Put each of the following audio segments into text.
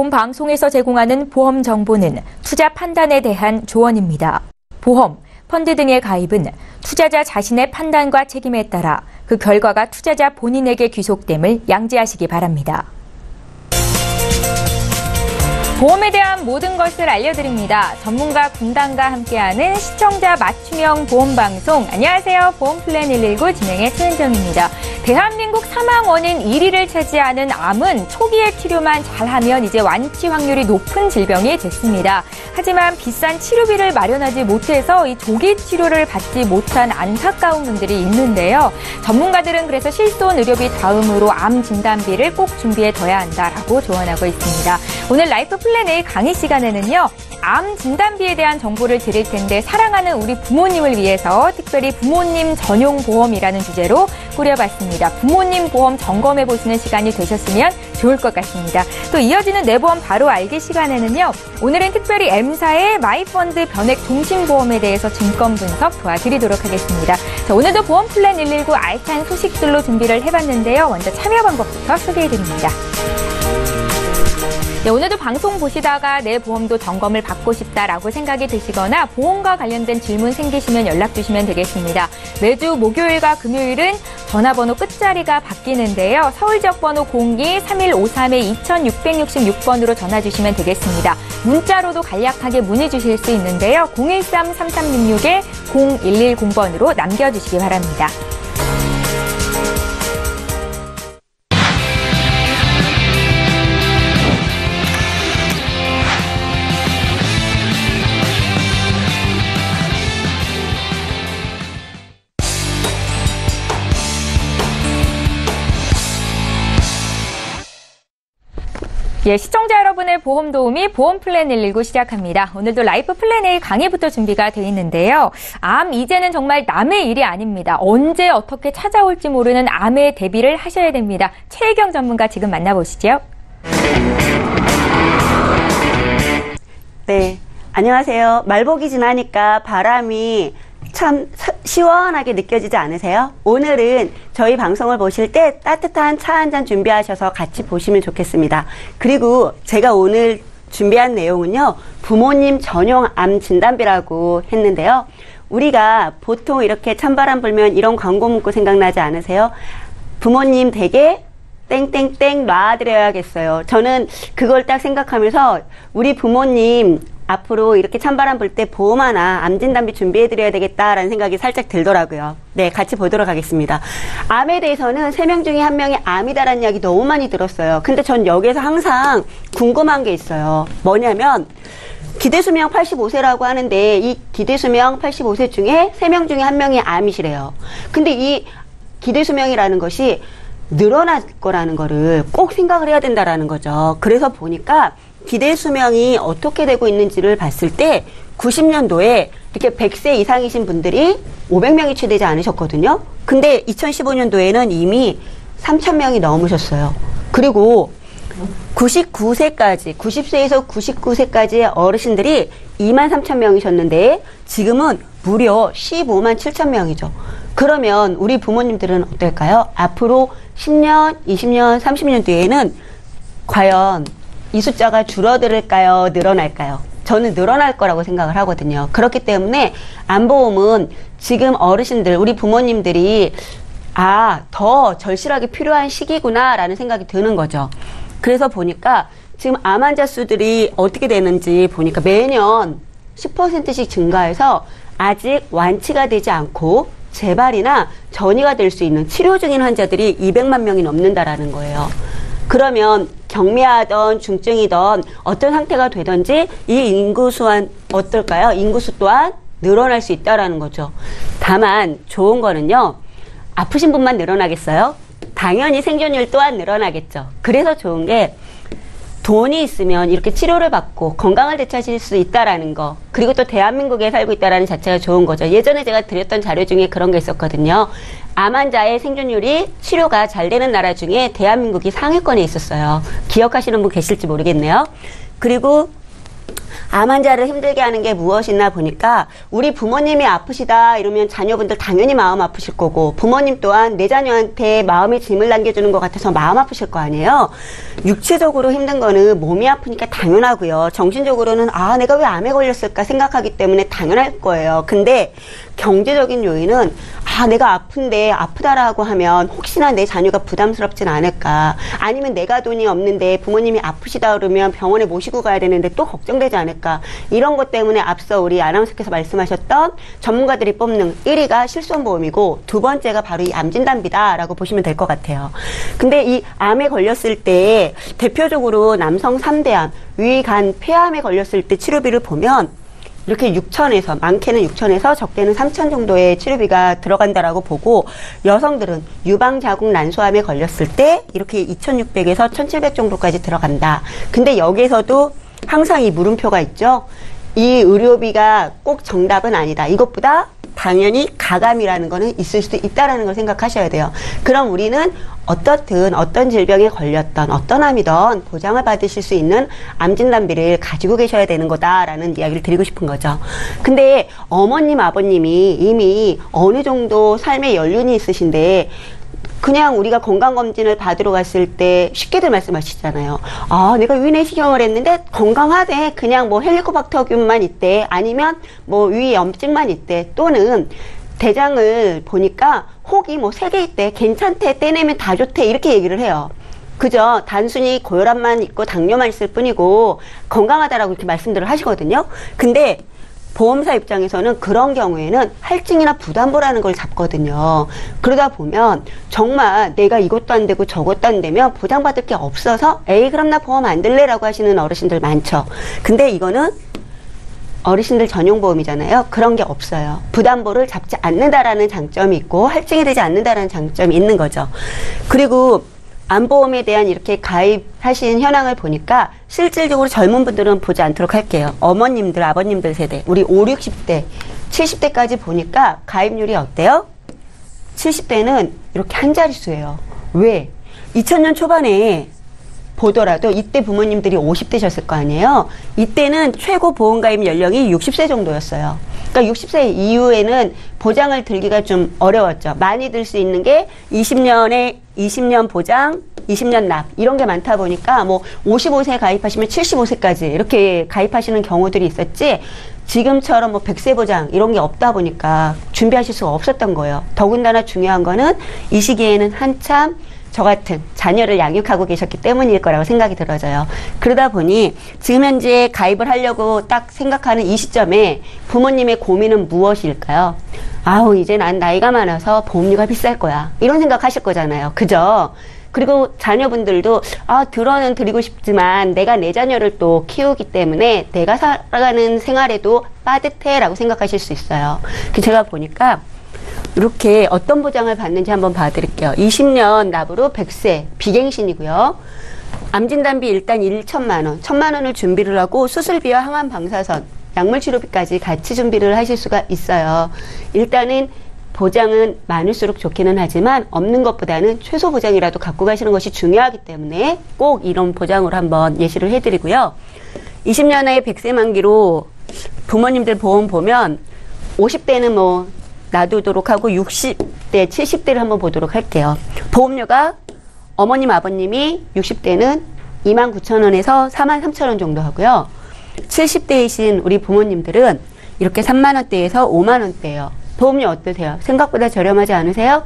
본 방송에서 제공하는 보험 정보는 투자 판단에 대한 조언입니다. 보험, 펀드 등의 가입은 투자자 자신의 판단과 책임에 따라 그 결과가 투자자 본인에게 귀속됨을 양지하시기 바랍니다. 보험에 대한 모든 것을 알려드립니다. 전문가 군단과 함께하는 시청자 맞춤형 보험방송. 안녕하세요. 보험플랜 119 진행의 최은정입니다. 대한민국 사망 원인 1위를 차지하는 암은 초기의 치료만 잘하면 이제 완치 확률이 높은 질병이 됐습니다. 하지만 비싼 치료비를 마련하지 못해서 이 조기 치료를 받지 못한 안타까운 분들이 있는데요. 전문가들은 그래서 실손 의료비 다음으로 암 진단비를 꼭 준비해둬야 한다라고 조언하고 있습니다. 오늘 라이프 플랜 A 강의 시간에는요. 암 진단비에 대한 정보를 드릴 텐데 사랑하는 우리 부모님을 위해서 특별히 부모님 전용 보험이라는 주제로 꾸려봤습니다. 부모님 보험 점검해보시는 시간이 되셨으면 좋을 것 같습니다. 또 이어지는 내 보험 바로 알기 시간에는요. 오늘은 특별히 M사의 마이펀드 변액 종신보험에 대해서 증권 분석 도와드리도록 하겠습니다. 자, 오늘도 보험플랜 119 알찬 소식들로 준비를 해봤는데요. 먼저 참여 방법부터 소개해드립니다. 네, 오늘도 방송 보시다가 내 보험도 점검을 받고 싶다라고 생각이 드시거나 보험과 관련된 질문 생기시면 연락 주시면 되겠습니다. 매주 목요일과 금요일은 전화번호 끝자리가 바뀌는데요. 서울 지역번호 02-3153-2666번으로 전화 주시면 되겠습니다. 문자로도 간략하게 문의 주실 수 있는데요. 013-3366-0110번으로 남겨주시기 바랍니다. 예, 시청자 여러분의 보험 도우미 보험플랜 119 시작합니다. 오늘도 라이프 플랜 A 강의부터 준비가 되어 있는데요. 암 이제는 정말 남의 일이 아닙니다. 언제 어떻게 찾아올지 모르는 암에 대비를 하셔야 됩니다. 최혜경 전문가 지금 만나보시죠. 네, 안녕하세요. 말복이 지나니까 바람이 참 시원하게 느껴지지 않으세요? 오늘은 저희 방송을 보실 때 따뜻한 차 한 잔 준비하셔서 같이 보시면 좋겠습니다. 그리고 제가 오늘 준비한 내용은요. 부모님 전용 암 진단비라고 했는데요. 우리가 보통 이렇게 찬바람 불면 이런 광고 문구 생각나지 않으세요? 부모님 댁에 땡땡땡 놔드려야겠어요. 저는 그걸 딱 생각하면서 우리 부모님 앞으로 이렇게 찬바람 불 때 보험 하나 암 진단비 준비해드려야 되겠다라는 생각이 살짝 들더라고요. 네, 같이 보도록 하겠습니다. 암에 대해서는 3명 중에 1명이 암이다라는 이야기 너무 많이 들었어요. 근데 전 여기에서 항상 궁금한 게 있어요. 뭐냐면 기대수명 85세라고 하는데 이 기대수명 85세 중에 3명 중에 1명이 암이시래요. 근데 이 기대수명이라는 것이 늘어날 거라는 거를 꼭 생각을 해야 된다라는 거죠. 그래서 보니까 기대 수명이 어떻게 되고 있는지를 봤을 때 90년도에 이렇게 100세 이상이신 분들이 500명이 채 되지 않으셨거든요. 근데 2015년도에는 이미 3,000명이 넘으셨어요. 그리고 99세까지, 90세에서 99세까지의 어르신들이 23,000명이셨는데 지금은 무려 15만 7,000명이죠. 그러면 우리 부모님들은 어떨까요? 앞으로 10년, 20년, 30년 뒤에는 과연 이 숫자가 줄어들을까요? 늘어날까요? 저는 늘어날 거라고 생각을 하거든요. 그렇기 때문에 암보험은 지금 어르신들, 우리 부모님들이 더 절실하게 필요한 시기구나 라는 생각이 드는 거죠. 그래서 보니까 지금 암 환자 수들이 어떻게 되는지 보니까 매년 10%씩 증가해서 아직 완치가 되지 않고 재발이나 전이가 될 수 있는 치료 중인 환자들이 200만 명이 넘는다라는 거예요. 그러면 경미하던 중증이던 어떤 상태가 되든지 이 인구수는 어떨까요? 인구수 또한 늘어날 수 있다라는 거죠. 다만 좋은 거는요. 아프신 분만 늘어나겠어요? 당연히 생존율 또한 늘어나겠죠. 그래서 좋은 게 돈이 있으면 이렇게 치료를 받고 건강을 되찾을 수 있다라는 거, 그리고 또 대한민국에 살고 있다라는 자체가 좋은 거죠. 예전에 제가 드렸던 자료 중에 그런 게 있었거든요. 암 환자의 생존율이 치료가 잘 되는 나라 중에 대한민국이 상위권에 있었어요. 기억하시는 분 계실지 모르겠네요. 그리고 암 환자를 힘들게 하는 게 무엇이나 보니까 우리 부모님이 아프시다 이러면 자녀분들 당연히 마음 아프실 거고 부모님 또한 내 자녀한테 마음의 짐을 남겨주는 것 같아서 마음 아프실 거 아니에요. 육체적으로 힘든 거는 몸이 아프니까 당연하고요. 정신적으로는 아 내가 왜 암에 걸렸을까 생각하기 때문에 당연할 거예요. 근데 경제적인 요인은 아 내가 아픈데 아프다라고 하면 혹시나 내 자녀가 부담스럽진 않을까, 아니면 내가 돈이 없는데 부모님이 아프시다 그러면 병원에 모시고 가야 되는데 또 걱정되지 않을까, 이런 것 때문에 앞서 우리 아나운서께서 말씀하셨던 전문가들이 뽑는 1위가 실손보험이고 두 번째가 바로 이 암진단비다라고 보시면 될 것 같아요. 근데 이 암에 걸렸을 때 대표적으로 남성 3대암, 위, 간, 폐암에 걸렸을 때 치료비를 보면 이렇게 6천에서, 많게는 6천에서 적게는 3천 정도의 치료비가 들어간다라고 보고, 여성들은 유방자국 난소암에 걸렸을 때 이렇게 2,600에서 1,700 정도까지 들어간다. 근데 여기에서도 항상 이 물음표가 있죠. 이 의료비가 꼭 정답은 아니다. 이것보다 당연히 가감이라는 거는 있을 수도 있다라는 걸 생각하셔야 돼요. 그럼 우리는 어떻든 어떤 질병에 걸렸던 어떤 암이든 보장을 받으실 수 있는 암진단비를 가지고 계셔야 되는 거다라는 이야기를 드리고 싶은 거죠. 근데 어머님, 아버님이 이미 어느 정도 삶의 연륜이 있으신데 그냥 우리가 건강검진을 받으러 갔을 때 쉽게들 말씀하시잖아요. 아, 내가 위내시경을 했는데 건강하대. 그냥 뭐 헬리코박터균만 있대. 아니면 뭐 위염증만 있대. 또는 대장을 보니까 혹이 뭐 3개 있대. 괜찮대. 떼내면 다 좋대. 이렇게 얘기를 해요. 그죠? 단순히 고혈압만 있고 당뇨만 있을 뿐이고 건강하다라고 이렇게 말씀들을 하시거든요. 근데 보험사 입장에서는 그런 경우에는 할증이나 부담보라는 걸 잡거든요. 그러다 보면 정말 내가 이것도 안 되고 저것도 안 되면 보장받을 게 없어서 에이 그럼 나 보험 안 들래 라고 하시는 어르신들 많죠. 근데 이거는 어르신들 전용 보험이잖아요. 그런 게 없어요. 부담보를 잡지 않는다라는 장점이 있고 할증이 되지 않는다라는 장점이 있는 거죠. 그리고 암보험에 대한 이렇게 가입하신 현황을 보니까 실질적으로 젊은 분들은 보지 않도록 할게요. 어머님들, 아버님들 세대, 우리 5, 60대, 70대까지 보니까 가입률이 어때요? 70대는 이렇게 한 자릿수예요. 왜? 2000년 초반에 보더라도 이때 부모님들이 50대셨을 거 아니에요? 이때는 최고 보험가입 연령이 60세 정도였어요. 그러니까 60세 이후에는 보장을 들기가 좀 어려웠죠. 많이 들 수 있는 게 20년 보장, 20년 납 이런 게 많다 보니까 뭐 55세 가입하시면 75세까지 이렇게 가입하시는 경우들이 있었지, 지금처럼 뭐 100세 보장 이런 게 없다 보니까 준비하실 수가 없었던 거예요. 더군다나 중요한 거는 이 시기에는 한참 저 같은 자녀를 양육하고 계셨기 때문일 거라고 생각이 들어져요. 그러다 보니 지금 현재 가입을 하려고 딱 생각하는 이 시점에 부모님의 고민은 무엇일까요? 아우 이제 난 나이가 많아서 보험료가 비쌀 거야. 이런 생각하실 거잖아요. 그죠? 그리고 자녀분들도 아 들어는 드리고 싶지만 내가 내 자녀를 또 키우기 때문에 내가 살아가는 생활에도 빠듯해 라고 생각하실 수 있어요. 제가 보니까 이렇게 어떤 보장을 받는지 한번 봐드릴게요. 20년 납으로 100세 비갱신이고요. 암진단비 일단 1천만 원, 1,000만 원을 준비를 하고 수술비와 항암 방사선, 약물 치료비까지 같이 준비를 하실 수가 있어요. 일단은 보장은 많을수록 좋기는 하지만 없는 것보다는 최소 보장이라도 갖고 가시는 것이 중요하기 때문에 꼭 이런 보장으로 한번 예시를 해드리고요. 20년의 100세 만기로 부모님들 보험 보면 50대는 뭐 놔두도록 하고 60대, 70대를 한번 보도록 할게요. 보험료가 어머님, 아버님이 60대는 29,000원에서 43,000원 정도 하고요. 70대이신 우리 부모님들은 이렇게 3만원대에서 5만원대예요. 보험료 어떠세요? 생각보다 저렴하지 않으세요?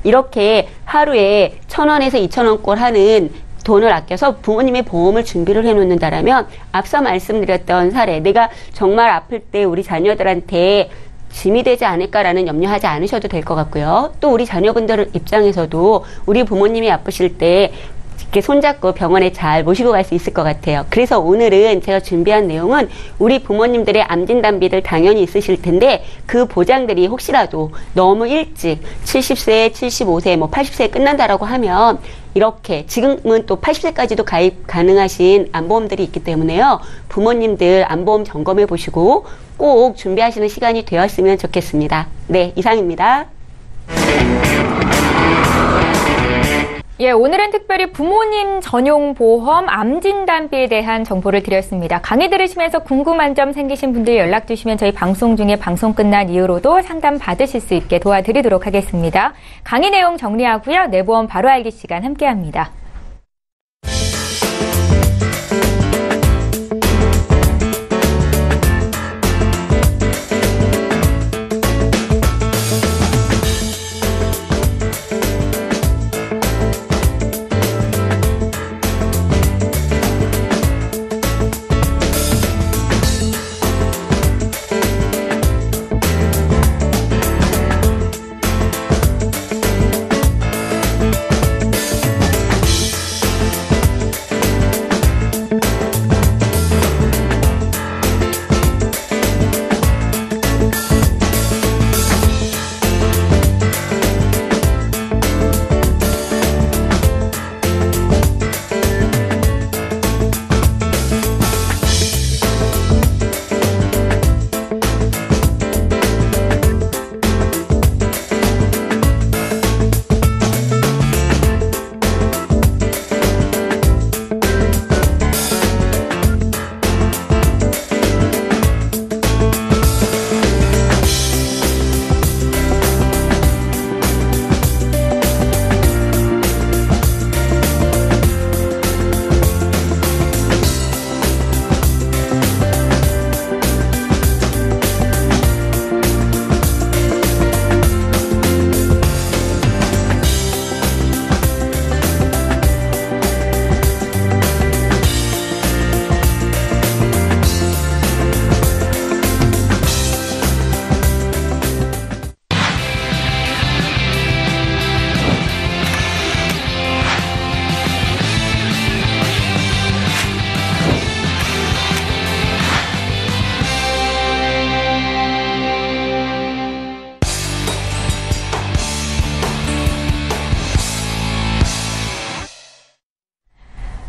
이렇게 하루에 1,000원에서 2,000원꼴 하는 돈을 아껴서 부모님의 보험을 준비를 해놓는다라면 앞서 말씀드렸던 사례, 내가 정말 아플 때 우리 자녀들한테 짐이 되지 않을까라는 염려하지 않으셔도 될 것 같고요. 또 우리 자녀분들 입장에서도 우리 부모님이 아프실 때 이렇게 손잡고 병원에 잘 모시고 갈 수 있을 것 같아요. 그래서 오늘은 제가 준비한 내용은 우리 부모님들의 암진단비들 당연히 있으실 텐데 그 보장들이 혹시라도 너무 일찍 70세, 75세, 뭐 80세에 끝난다라고 하면 이렇게 지금은 또 80세까지도 가입 가능하신 암보험들이 있기 때문에요. 부모님들 암보험 점검해 보시고 꼭 준비하시는 시간이 되었으면 좋겠습니다. 네, 이상입니다. 예, 오늘은 특별히 부모님 전용 보험 암진단비에 대한 정보를 드렸습니다. 강의 들으시면서 궁금한 점 생기신 분들 연락 주시면 저희 방송 중에 방송 끝난 이후로도 상담 받으실 수 있게 도와드리도록 하겠습니다. 강의 내용 정리하고요. 내 보험 바로 알기 시간 함께합니다.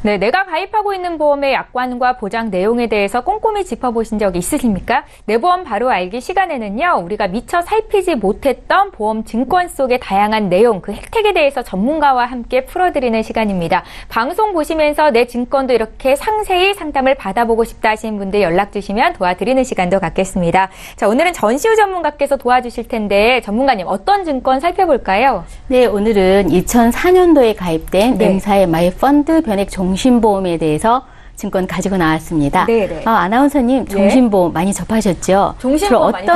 네, 내가 가입하고 있는 보험의 약관과 보장 내용에 대해서 꼼꼼히 짚어보신 적 있으십니까? 내 보험 바로 알기 시간에는요, 우리가 미처 살피지 못했던 보험 증권 속의 다양한 내용, 그 혜택에 대해서 전문가와 함께 풀어드리는 시간입니다. 방송 보시면서 내 증권도 이렇게 상세히 상담을 받아보고 싶다 하시는 분들 연락 주시면 도와드리는 시간도 갖겠습니다. 자, 오늘은 전시우 전문가께서 도와주실 텐데, 전문가님 어떤 증권 살펴볼까요? 네, 오늘은 2004년도에 가입된 네. 엠사의 마이펀드 변액 종신보험에 대해서 증권 가지고 나왔습니다. 네네. 아나운서님, 종신보험 많이 접하셨죠? 종신보험 많이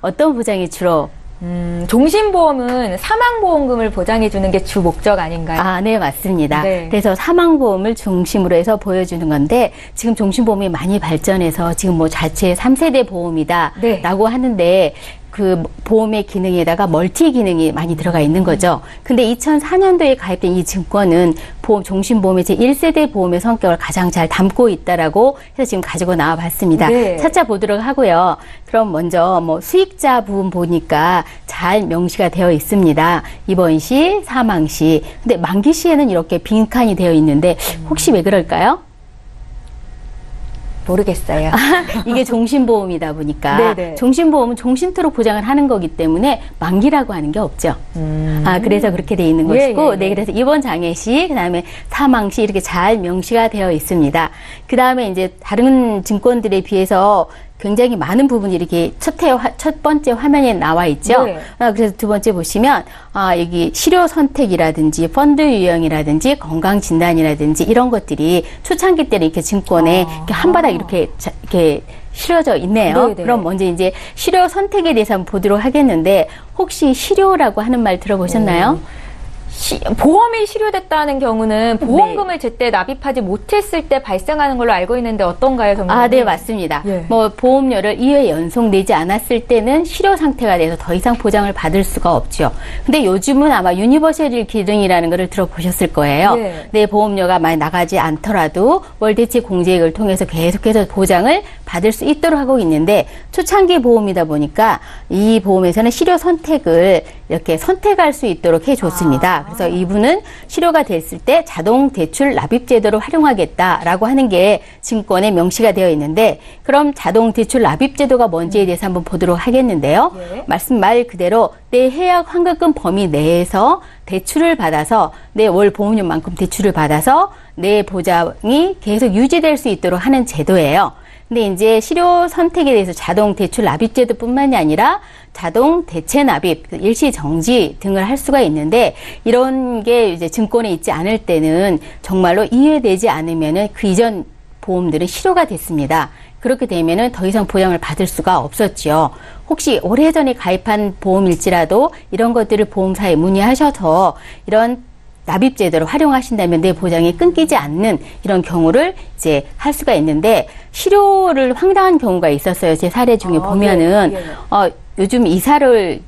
어떤 보장이 주로? 종신보험은 사망보험금을 보장해주는 게 주 목적 아닌가요? 아, 네, 맞습니다. 네. 그래서 사망보험을 중심으로 해서 보여주는 건데, 지금 종신보험이 많이 발전해서 지금 뭐 자체 3세대 보험이다 네. 라고 하는데, 그 보험의 기능에다가 멀티 기능이 많이 들어가 있는 거죠. 근데 2004년도에 가입된 이 증권은 종신보험의 제1세대 보험의 성격을 가장 잘 담고 있다라고 해서 지금 가지고 나와 봤습니다. 네. 찾아보도록 하고요. 그럼 먼저 수익자 부분 보니까 잘 명시가 되어 있습니다. 입원 시, 사망 시. 근데 만기 시에는 이렇게 빈칸이 되어 있는데 혹시 왜 그럴까요? 모르겠어요. 이게 종신보험이다 보니까 네네. 종신보험은 종신토록 보장을 하는 거기 때문에 만기라고 하는 게 없죠. 그래서 그렇게 돼 있는 것이고, 네, 그래서 입원 장애 시, 그다음에 사망 시 이렇게 잘 명시가 되어 있습니다. 그다음에 이제 다른 증권들에 비해서 굉장히 많은 부분이 이렇게 첫 번째 화면에 나와 있죠. 네. 그래서 두 번째 보시면 여기 치료 선택이라든지 펀드 유형이라든지 건강 진단이라든지 이런 것들이 초창기 때는 이렇게 증권에 이렇게 한 바닥 이렇게 실어져 있네요. 네네. 그럼 먼저 이제 치료 선택에 대해서 한번 보도록 하겠는데, 혹시 치료라고 하는 말 들어보셨나요? 보험이 실효됐다는 경우는 보험금을 제때 납입하지 못했을 때 발생하는 걸로 알고 있는데 어떤가요, 전문가님? 네, 맞습니다. 예. 보험료를 2회 연속 내지 않았을 때는 실효 상태가 돼서 더 이상 보장을 받을 수가 없죠. 근데 요즘은 아마 유니버셜 기능이라는 거를 들어보셨을 거예요. 예. 내 보험료가 많이 나가지 않더라도 월 대체 공제액을 통해서 계속해서 보장을 받을 수 있도록 하고 있는데, 초창기 보험이다 보니까 이 보험에서는 실효 선택을 이렇게 선택할 수 있도록 해줬습니다. 그래서 이분은 실효가 됐을 때 자동 대출 납입 제도를 활용하겠다라고 하는 게 증권에 명시가 되어 있는데, 그럼 자동 대출 납입 제도가 뭔지에 대해서 한번 보도록 하겠는데요. 말씀 말 그대로 내 해약 환급금 범위 내에서 대출을 받아서 내 월 보험료만큼 대출을 받아서 내 보장이 계속 유지될 수 있도록 하는 제도예요. 근데 이제 실효 선택에 대해서 자동 대출 납입 제도뿐만이 아니라 자동 대체 납입, 일시 정지 등을 할 수가 있는데, 이런 게 이제 증권에 있지 않을 때는 정말로 이해되지 않으면은 그 이전 보험들은 실효가 됐습니다. 그렇게 되면은 더 이상 보장을 받을 수가 없었지요. 혹시 오래전에 가입한 보험일지라도 이런 것들을 보험사에 문의하셔서 이런 납입 제도를 활용하신다면 내 보장이 끊기지 않는 이런 경우를 이제 할 수가 있는데, 실효를 황당한 경우가 있었어요. 제 사례 중에 보면은 요즘 이사를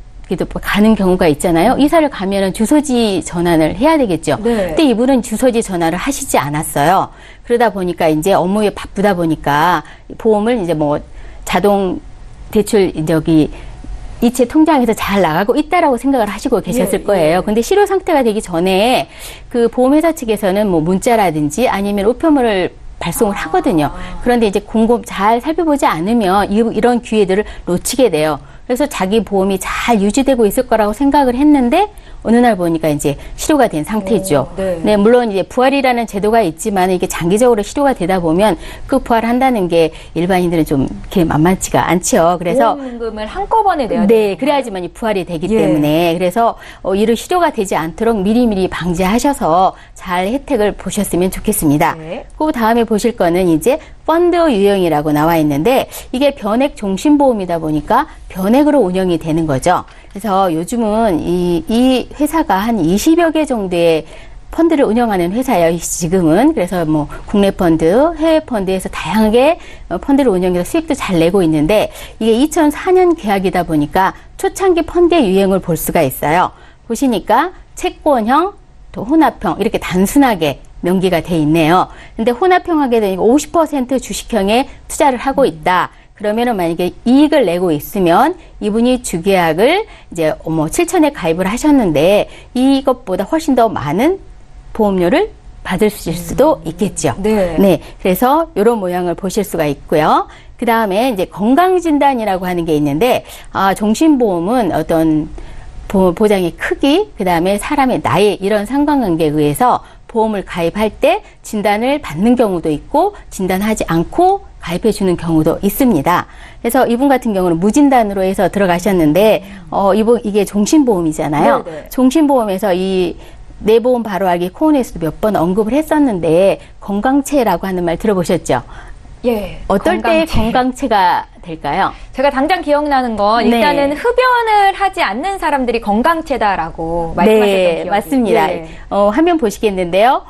가는 경우가 있잖아요. 이사를 가면은 주소지 전환을 해야 되겠죠. 근데 이분은 주소지 전환을 하시지 않았어요. 그러다 보니까 이제 업무에 바쁘다 보니까 보험을 이제 뭐 자동 대출 이체 통장에서 잘 나가고 있다라고 생각을 하시고 계셨을 거예요. 근데 실효 상태가 되기 전에 그 보험회사 측에서는 뭐 문자라든지 아니면 우편물을 발송을 하거든요. 그런데 이제 곰곰 잘 살펴보지 않으면 이런 기회들을 놓치게 돼요. 그래서 자기 보험이 잘 유지되고 있을 거라고 생각을 했는데 어느 날 보니까 이제 실효가 된 상태죠. 네, 물론 이제 부활이라는 제도가 있지만 이게 장기적으로 실효가 되다 보면 그 부활한다는 게 일반인들은 좀 이렇게 만만치가 않죠. 그래서 보험금을 한꺼번에 내야 돼요. 네, 그래야지만 부활이 되기 때문에 그래서 이를 실효가 되지 않도록 미리미리 방지하셔서 잘 혜택을 보셨으면 좋겠습니다. 그 다음에 보실 거는 이제 펀드 유형이라고 나와 있는데, 이게 변액 종신보험이다 보니까 변액으로 운영이 되는 거죠. 그래서 요즘은 이 회사가 한 20여 개 정도의 펀드를 운영하는 회사예요, 지금은. 그래서 뭐 국내 펀드, 해외 펀드에서 다양하게 펀드를 운영해서 수익도 잘 내고 있는데, 이게 2004년 계약이다 보니까 초창기 펀드의 유행을 볼 수가 있어요. 보시니까 채권형, 또 혼합형 이렇게 단순하게 명기가 돼 있네요. 근데 혼합형하게 되니까 50% 주식형에 투자를 하고 있다. 그러면은 만약에 이익을 내고 있으면 이분이 주계약을 이제 7천에 가입을 하셨는데 이것보다 훨씬 더 많은 보험료를 받을 수도 있겠죠. 네. 그래서 이런 모양을 보실 수가 있고요. 그 다음에 이제 건강진단이라고 하는 게 있는데, 종신보험은 어떤 보장의 크기, 그 다음에 사람의 나이 이런 상관관계에 의해서 보험을 가입할 때 진단을 받는 경우도 있고 진단하지 않고 가입해 주는 경우도 있습니다. 그래서 이분 같은 경우는 무진단으로 해서 들어가셨는데 이게 종신보험이잖아요. 종신보험에서 이 내보험 바로 알기 코너에서도 몇 번 언급을 했었는데, 건강체라고 하는 말 들어보셨죠? 예. 어떨 때 건강체가 될까요? 제가 당장 기억나는 건 일단은 흡연을 하지 않는 사람들이 건강체다라고 말씀하셨던 기억이. 맞습니다. 화면 보시겠는데요.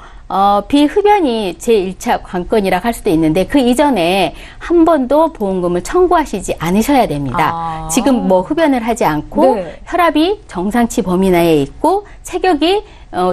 비흡연이 제1차 관건이라 할 수도 있는데, 그 이전에 한 번도 보험금을 청구하시지 않으셔야 됩니다. 지금 뭐 흡연을 하지 않고 혈압이 정상치 범위 내에 있고 체격이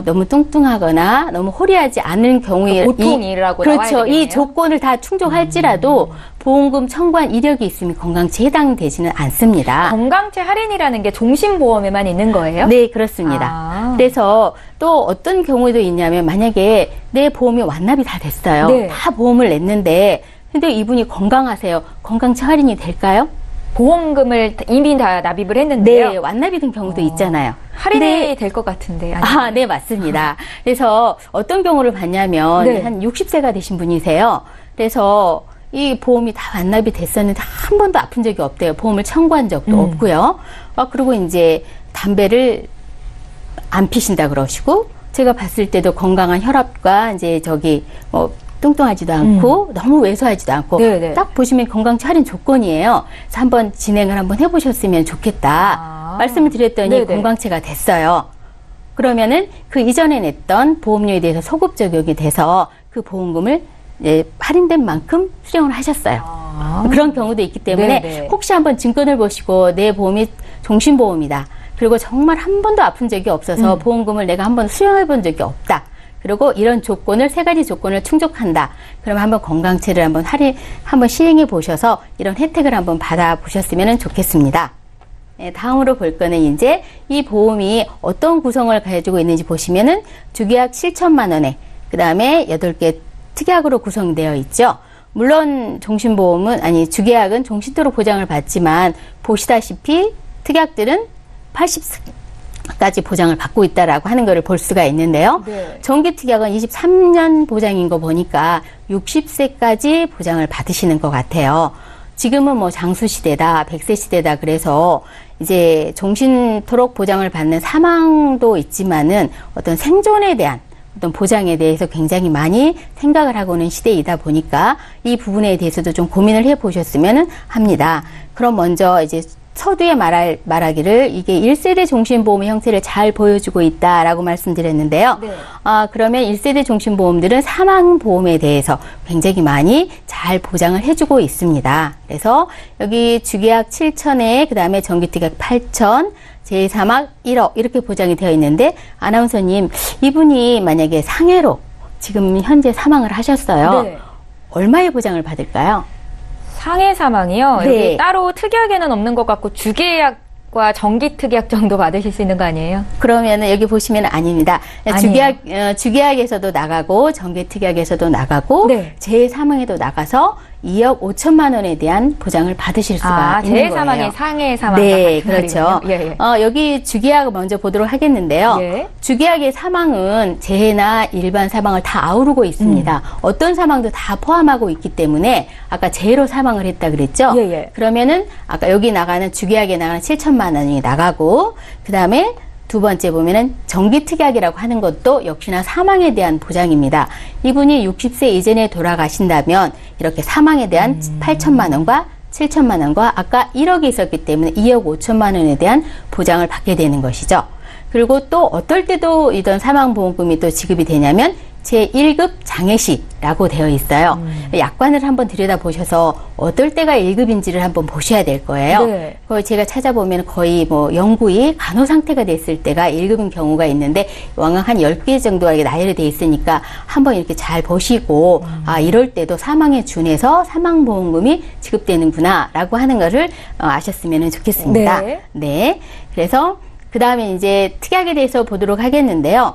너무 뚱뚱하거나 너무 호리하지 않은 경우에 보통이라고 그렇죠. 이 조건을 다 충족할지라도 보험금 청구한 이력이 있으면 건강체에 해당되지는 않습니다. 건강체 할인이라는 게 종신보험에만 있는 거예요? 네, 그렇습니다. 그래서 또 어떤 경우도 있냐면, 만약에 내 보험이 완납이 다 됐어요. 다 보험을 냈는데 근데 이분이 건강하세요. 건강체 할인이 될까요? 보험금을 이미 다 납입을 했는데요. 네, 완납이 된 경우도 있잖아요. 할인이 될 것 같은데. 네, 맞습니다. 그래서 어떤 경우를 봤냐면 한 60세가 되신 분이세요. 그래서 이 보험이 다 완납이 됐었는데 한 번도 아픈 적이 없대요. 보험을 청구한 적도 없고요. 그리고 이제 담배를 안 피신다 그러시고, 제가 봤을 때도 건강한 혈압과 이제 뚱뚱하지도 않고 너무 왜소하지도 않고 딱 보시면 건강체 할인 조건이에요. 그래서 한번 진행을 한번 해보셨으면 좋겠다 말씀을 드렸더니 건강체가 됐어요. 그러면은 그 이전에 냈던 보험료에 대해서 소급 적용이 돼서 그 보험금을 할인된 만큼 수령을 하셨어요. 그런 경우도 있기 때문에 혹시 한번 증권을 보시고 내 보험이 종신보험이다, 그리고 정말 한 번도 아픈 적이 없어서 보험금을 내가 한 번 수령해 본 적이 없다, 그리고 이런 조건을, 3가지 조건을 충족한다, 그러면 한번 건강체를 한번 시행해 보셔서 이런 혜택을 한번 받아 보셨으면 좋겠습니다. 네, 다음으로 볼 거는 이제 이 보험이 어떤 구성을 가지고 있는지 보시면은 주계약 7천만 원에 그 다음에 8개 특약으로 구성되어 있죠. 물론 주계약은 종신토록 보장을 받지만 보시다시피 특약들은 80세까지 보장을 받고 있다라고 하는 것을 볼 수가 있는데요. 네. 정기 특약은 23년 보장인 거 보니까 60세까지 보장을 받으시는 것 같아요. 지금은 뭐 장수 시대다, 100세 시대다 그래서 이제 종신토록 보장을 받는 사망도 있지만은 어떤 생존에 대한 어떤 보장에 대해서 굉장히 많이 생각을 하고는 시대이다 보니까 이 부분에 대해서도 좀 고민을 해 보셨으면 합니다. 그럼 먼저 이제 서두에 말하기를 이게 1세대 종신보험의 형태를 잘 보여주고 있다라고 말씀드렸는데요. 네. 그러면 1세대 종신보험들은 사망보험에 대해서 굉장히 많이 잘 보장을 해주고 있습니다. 그래서 여기 주계약 7천에 그 다음에 정기특약 8천, 재사망 1억 이렇게 보장이 되어 있는데 아나운서님 이분이 만약에 상해로 지금 현재 사망을 하셨어요. 네. 얼마의 보장을 받을까요? 상해 사망이요? 네. 여기 따로 특약에는 없는 것 같고 주계약과 정기 특약 정도 받으실 수 있는 거 아니에요? 그러면은 여기 보시면 아닙니다. 아니에요. 주계약에서도 나가고 정기 특약에서도 나가고 네. 재사망에도 나가서 2억 5천만 원에 대한 보장을 받으실 수가 있는 거예요. 재사망이 상해 사망. 네, 그렇죠. 예, 예. 여기 주계약을 먼저 보도록 하겠는데요. 예. 주계약의 사망은 재해나 일반 사망을 다 아우르고 있습니다. 어떤 사망도 다 포함하고 있기 때문에 아까 재해로 사망을 했다 그랬죠? 예, 예. 그러면은 아까 여기 나가는 주계약에 나가는 7천만 원이 나가고 그다음에 두 번째 보면은 정기특약이라고 하는 것도 역시나 사망에 대한 보장입니다. 이분이 60세 이전에 돌아가신다면 이렇게 사망에 대한 8천만 원과 7천만 원과 아까 1억이 있었기 때문에 2억 5천만 원에 대한 보장을 받게 되는 것이죠. 그리고 또 어떨 때도 이런 사망보험금이 또 지급이 되냐면 제1급 장애시라고 되어 있어요. 약관을 한번 들여다보셔서 어떨 때가 1급인지를 한번 보셔야 될 거예요. 네. 그걸 제가 찾아보면 거의 뭐 영구히 간호 상태가 됐을 때가 1급인 경우가 있는데 왕왕 한 10개 정도가 나열이 돼 있으니까 한번 이렇게 잘 보시고 이럴 때도 사망에 준해서 사망보험금이 지급되는구나 라고 하는 거를 아셨으면 좋겠습니다. 네. 네. 그래서 그 다음에 이제 특약에 대해서 보도록 하겠는데요.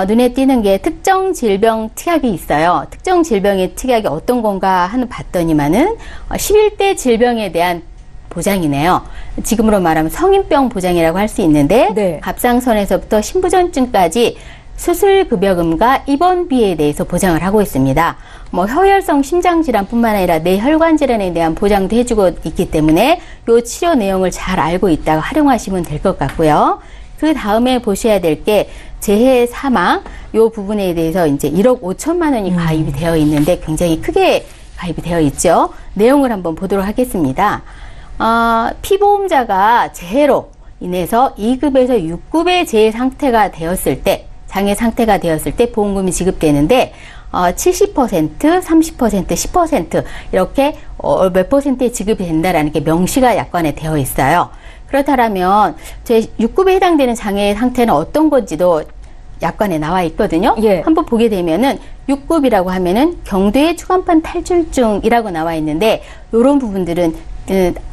눈에 띄는 게 특정 질병 특약이 있어요. 특정 질병의 특약이 어떤 건가 하는 봤더니만은 11대 질병에 대한 보장이네요. 지금으로 말하면 성인병 보장이라고 할 수 있는데 네. 갑상선에서부터 신부전증까지 수술급여금과 입원비에 대해서 보장을 하고 있습니다. 뭐 혈혈성 심장질환뿐만 아니라 뇌혈관 질환에 대한 보장도 해주고 있기 때문에 요 치료 내용을 잘 알고 있다가 활용하시면 될 것 같고요. 그 다음에 보셔야 될 게 재해 사망 요 부분에 대해서 이제 1억 5천만 원이 가입이 되어 있는데 굉장히 크게 가입이 되어 있죠. 내용을 한번 보도록 하겠습니다. 피보험자가 재해로 인해서 2급에서 6급의 재해 상태가 되었을 때 장애 상태가 되었을 때 보험금이 지급되는데 70%, 30%, 10% 이렇게 몇 퍼센트의 지급이 된다라는 게 명시가 약관에 되어 있어요. 그렇다면 제 6급에 해당되는 장애 상태는 어떤 건지도 약관에 나와 있거든요. 예. 한번 보게 되면은 6급이라고 하면은 경도의 추간판 탈출증이라고 나와 있는데 이런 부분들은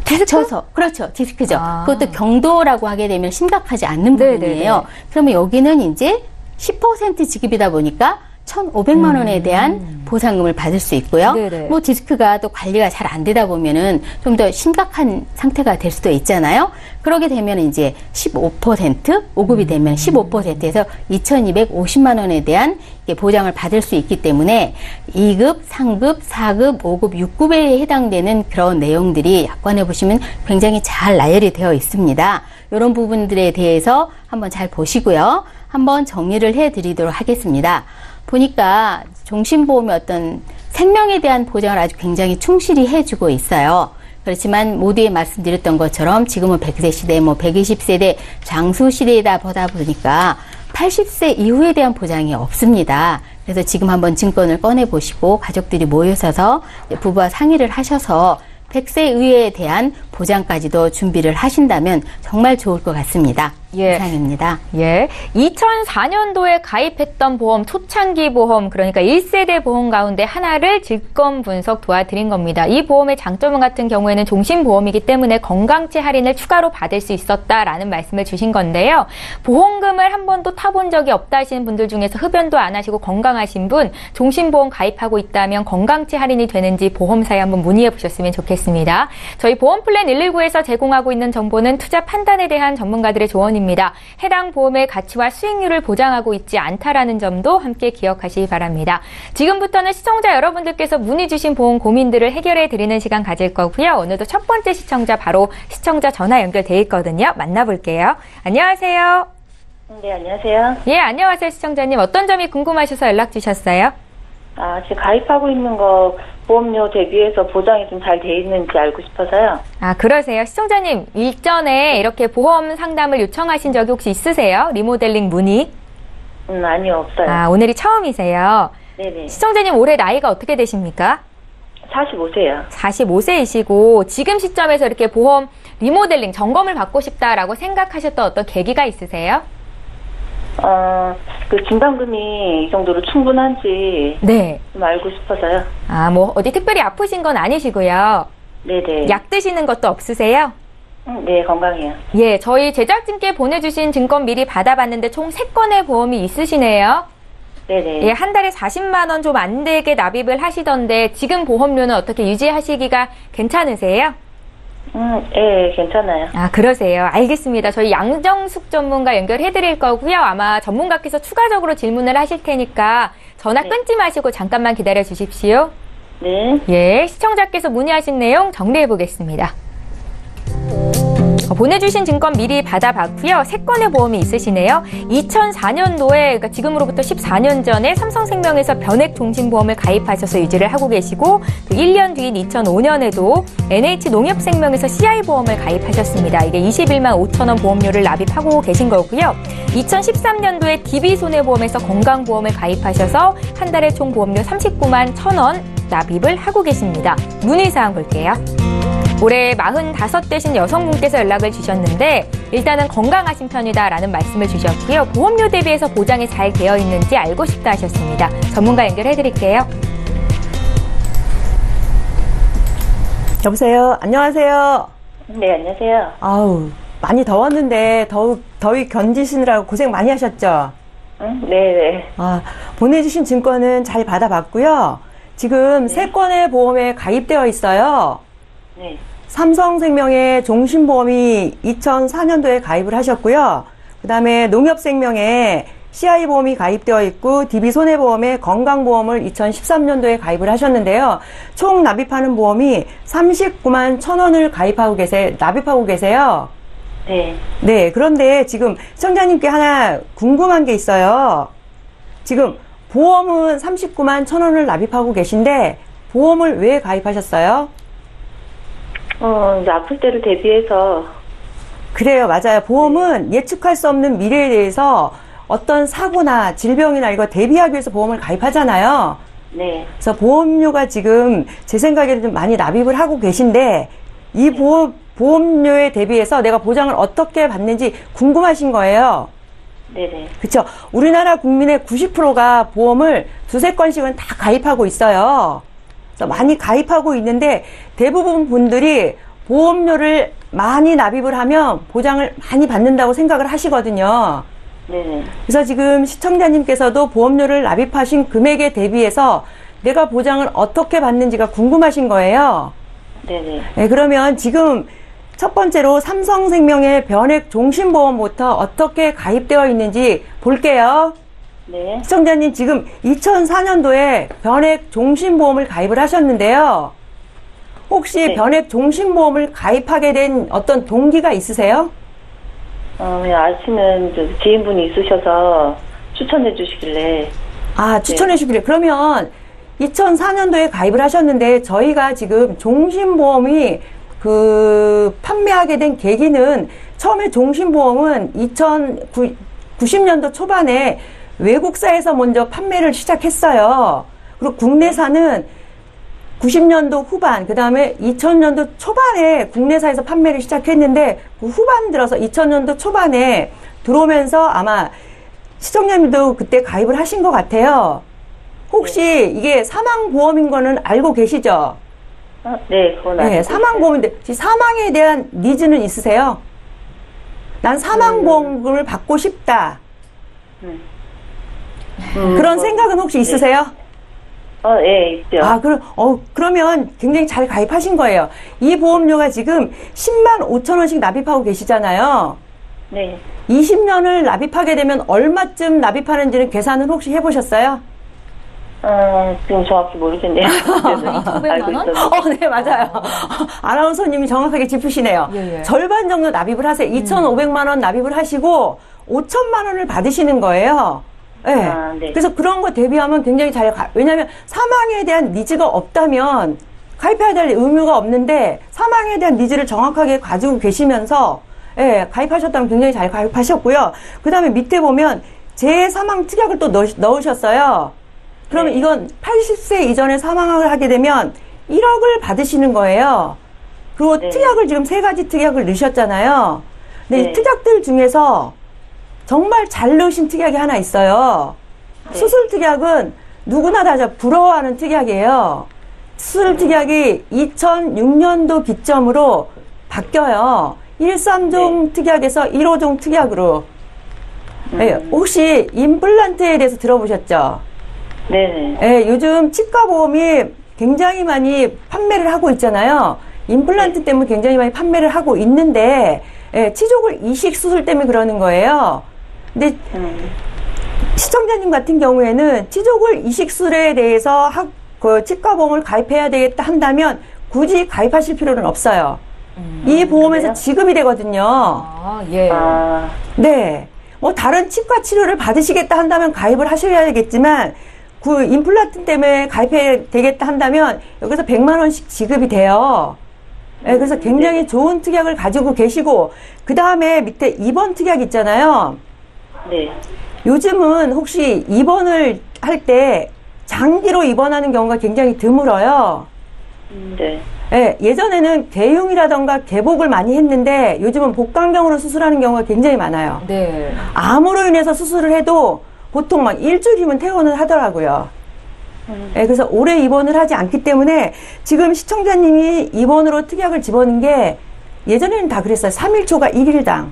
다쳐서 그렇죠. 디스크죠. 그것도 경도라고 하게 되면 심각하지 않는 부분이에요. 그러면 여기는 이제 10% 지급이다 보니까 1,500만 원에 대한 보상금을 받을 수 있고요. 네네. 뭐 디스크가 또 관리가 잘 안 되다 보면은 좀 더 심각한 상태가 될 수도 있잖아요. 그러게 되면 이제 15%, 5급이 되면 15%에서 2,250만 원에 대한 보장을 받을 수 있기 때문에 2급, 3급, 4급, 5급, 6급에 해당되는 그런 내용들이 약관에 보시면 굉장히 잘 나열이 되어 있습니다. 이런 부분들에 대해서 한번 잘 보시고요. 한번 정리를 해드리도록 하겠습니다. 보니까 종신보험의 어떤 생명에 대한 보장을 아주 굉장히 충실히 해주고 있어요. 그렇지만 모두에 말씀드렸던 것처럼 지금은 100세 시대, 120세대 장수 시대이다 보다 보니까 80세 이후에 대한 보장이 없습니다. 그래서 지금 한번 증권을 꺼내보시고 가족들이 모여서서 부부와 상의를 하셔서 100세 이후에 대한 보장까지도 준비를 하신다면 정말 좋을 것 같습니다. 예. 이상입니다. 예. 2004년도에 가입했던 보험, 초창기 보험, 그러니까 1세대 보험 가운데 하나를 질권 분석 도와드린 겁니다. 이 보험의 장점은 같은 경우에는 종신보험이기 때문에 건강치 할인을 추가로 받을 수 있었다라는 말씀을 주신 건데요. 보험금을 한 번도 타본 적이 없다 하시는 분들 중에서 흡연도 안 하시고 건강하신 분, 종신보험 가입하고 있다면 건강치 할인이 되는지 보험사에 한번 문의해 보셨으면 좋겠습니다. 저희 보험플랜 119에서 제공하고 있는 정보는 투자 판단에 대한 전문가들의 조언입니다. 해당 보험의 가치와 수익률을 보장하고 있지 않다라는 점도 함께 기억하시기 바랍니다. 지금부터는 시청자 여러분들께서 문의 주신 보험 고민들을 해결해 드리는 시간 가질 거고요. 오늘도 첫 번째 시청자 바로 시청자 전화 연결돼 있거든요. 만나볼게요. 안녕하세요. 네, 안녕하세요. 예, 안녕하세요. 시청자님. 어떤 점이 궁금하셔서 연락 주셨어요? 지금 가입하고 있는 거 보험료 대비해서 보장이 좀 잘 돼 있는지 알고 싶어서요. 아, 그러세요. 시청자님, 일전에 이렇게 보험 상담을 요청하신 적이 혹시 있으세요? 리모델링 문의? 아니요, 없어요. 아, 오늘이 처음이세요. 네네. 시청자님, 올해 나이가 어떻게 되십니까? 45세요. 45세이시고, 지금 시점에서 이렇게 보험 리모델링, 점검을 받고 싶다라고 생각하셨던 어떤 계기가 있으세요? 그 진단금이 이 정도로 충분한지 네. 좀 알고 싶어서요. 아, 뭐, 어디 특별히 아프신 건 아니시고요. 네네. 약 드시는 것도 없으세요? 네, 건강해요. 예, 저희 제작진께 보내주신 증권 미리 받아봤는데 총 3건의 보험이 있으시네요. 네네. 예, 한 달에 40만 원 좀 안 되게 납입을 하시던데 지금 보험료는 어떻게 유지하시기가 괜찮으세요? 예, 괜찮아요. 아, 그러세요. 알겠습니다. 저희 양정숙 전문가 연결해 드릴 거고요. 아마 전문가께서 추가적으로 질문을 하실 테니까 전화 네. 끊지 마시고 잠깐만 기다려 주십시오. 네. 예, 시청자께서 문의하신 내용 정리해 보겠습니다. 보내주신 증권 미리 받아봤고요. 3건의 보험이 있으시네요. 2004년도에, 그러니까 지금으로부터 14년 전에 삼성생명에서 변액 종신보험을 가입하셔서 유지를 하고 계시고, 또 1년 뒤인 2005년에도 NH농협생명에서 CI보험을 가입하셨습니다. 이게 21만 5천 원 보험료를 납입하고 계신 거고요. 2013년도에 DB손해보험에서 건강보험을 가입하셔서 한 달에 총 보험료 39만 1천 원 납입을 하고 계십니다. 문의사항 볼게요. 올해 45 되신 여성분께서 연락을 주셨는데 일단은 건강하신 편이다라는 말씀을 주셨고요. 보험료 대비해서 보장이 잘 되어 있는지 알고 싶다 하셨습니다. 전문가 연결해드릴게요. 여보세요. 안녕하세요. 네, 안녕하세요. 아우, 많이 더웠는데 더위 견디시느라고 고생 많이 하셨죠? 네네. 보내주신 증권은 잘 받아봤고요. 지금 네. 3건의 보험에 가입되어 있어요. 네. 삼성생명의 종신보험이 2004년도에 가입을 하셨고요. 그 다음에 농협생명에 CI보험이 가입되어 있고 DB손해보험에 건강보험을 2013년도에 가입을 하셨는데요. 총 납입하는 보험이 39만 1천 원을 납입하고 계세요. 네. 네, 그런데 지금 시청자님께 하나 궁금한 게 있어요. 지금 보험은 39만 1천 원을 납입하고 계신데 보험을 왜 가입하셨어요? 이제 아플 때를 대비해서. 그래요, 맞아요. 보험은 예측할 수 없는 미래에 대해서 어떤 사고나 질병이나 이거 대비하기 위해서 보험을 가입하잖아요. 네. 그래서 보험료가 지금 제 생각에는 좀 많이 납입을 하고 계신데 이 보험료에 대비해서 내가 보장을 어떻게 받는지 궁금하신 거예요. 네네. 그렇죠. 우리나라 국민의 90%가 보험을 2-3건씩은 다 가입하고 있어요. 그래서 많이 가입하고 있는데 대부분 분들이 보험료를 많이 납입을 하면 보장을 많이 받는다고 생각을 하시거든요. 네네. 그래서 지금 시청자님께서도 보험료를 납입하신 금액에 대비해서 내가 보장을 어떻게 받는지가 궁금하신 거예요. 네네. 네, 그러면 지금 첫 번째로 삼성생명의 변액 종신보험부터 어떻게 가입되어 있는지 볼게요. 네. 시청자님 지금 2004년도에 변액 종신보험을 가입을 하셨는데요. 혹시 네. 변액 종신보험을 가입하게 된 어떤 동기가 있으세요? 아시는 지인분이 있으셔서 추천해 주시길래. 추천해 주길래. 그러면 2004년도에 가입을 하셨는데 저희가 지금 종신보험이 판매하게 된 계기는 처음에 종신보험은 90년도 초반에 외국사에서 먼저 판매를 시작했어요. 그리고 국내사는 90년도 후반, 그 다음에 2000년도 초반에 국내사에서 판매를 시작했는데 그 후반 들어서 2000년도 초반에 들어오면서 아마 시청자님도 그때 가입을 하신 것 같아요. 혹시 이게 사망보험인 거는 알고 계시죠? 네, 그건 알고 네, 있어요. 사망보험인데 혹시 사망에 대한 니즈는 있으세요? 난 사망보험을 받고 싶다. 그런 생각은 혹시 있으세요? 예, 있죠. 아, 그러면 굉장히 잘 가입하신 거예요. 이 보험료가 지금 10만 5천 원씩 납입하고 계시잖아요. 네. 20년을 납입하게 되면 얼마쯤 납입하는지는 계산은 혹시 해보셨어요? 지금 정확히 모르겠네요. 2,500만 원? 네, 맞아요. 아나운서님이 정확하게 짚으시네요. 예, 예. 절반 정도 납입을 하세요. 2,500만 원 납입을 하시고 5천만 원을 받으시는 거예요. 네. 네. 그래서 그런 거 대비하면 굉장히 왜냐하면 사망에 대한 니즈가 없다면 가입해야 될 의무가 없는데 사망에 대한 니즈를 정확하게 가지고 계시면서 예, 가입하셨다면 굉장히 잘 가입하셨고요. 그 다음에 밑에 보면 재사망 특약을 또 넣으셨어요. 그러면 이건 80세 이전에 사망을 하게 되면 1억을 받으시는 거예요. 그리고 특약을 지금 3가지 특약을 넣으셨잖아요. 근데 이 특약들 중에서 정말 잘 넣으신 특약이 하나 있어요. 수술 특약은 누구나 다 부러워하는 특약이에요. 수술 특약이 2006년도 기점으로 바뀌어요. 1.3종 특약에서 1.5종 특약으로. 네, 혹시 임플란트에 대해서 들어보셨죠? 네네. 네, 요즘 치과보험이 굉장히 많이 판매를 하고 있잖아요. 임플란트 때문에 굉장히 많이 판매를 하고 있는데 치조골 이식 수술 때문에 그러는 거예요. 근데 시청자님 같은 경우에는 치조골 이식 수술에 대해서 그 치과보험을 가입해야 되겠다 한다면 굳이 가입하실 필요는 없어요. 이 보험에서 그래요? 지급이 되거든요. 아, 예. 네. 뭐 다른 치과 치료를 받으시겠다 한다면 가입을 하셔야 되겠지만 그 임플란트 때문에 가입해야 되겠다 한다면 여기서 100만 원씩 지급이 돼요. 네, 그래서 굉장히 좋은 특약을 가지고 계시고 그 다음에 밑에 입원 특약 있잖아요. 네. 요즘은 혹시 입원을 할 때 장기로 입원하는 경우가 굉장히 드물어요. 네. 네, 예전에는 개흉이라던가 개복을 많이 했는데 요즘은 복강경으로 수술하는 경우가 굉장히 많아요. 네. 암으로 인해서 수술을 해도 보통 막 일주일이면 퇴원을 하더라고요. 네, 그래서 오래 입원을 하지 않기 때문에 지금 시청자님이 입원으로 특약을 집어넣은 게 예전에는 다 그랬어요. 3일초가 1일당.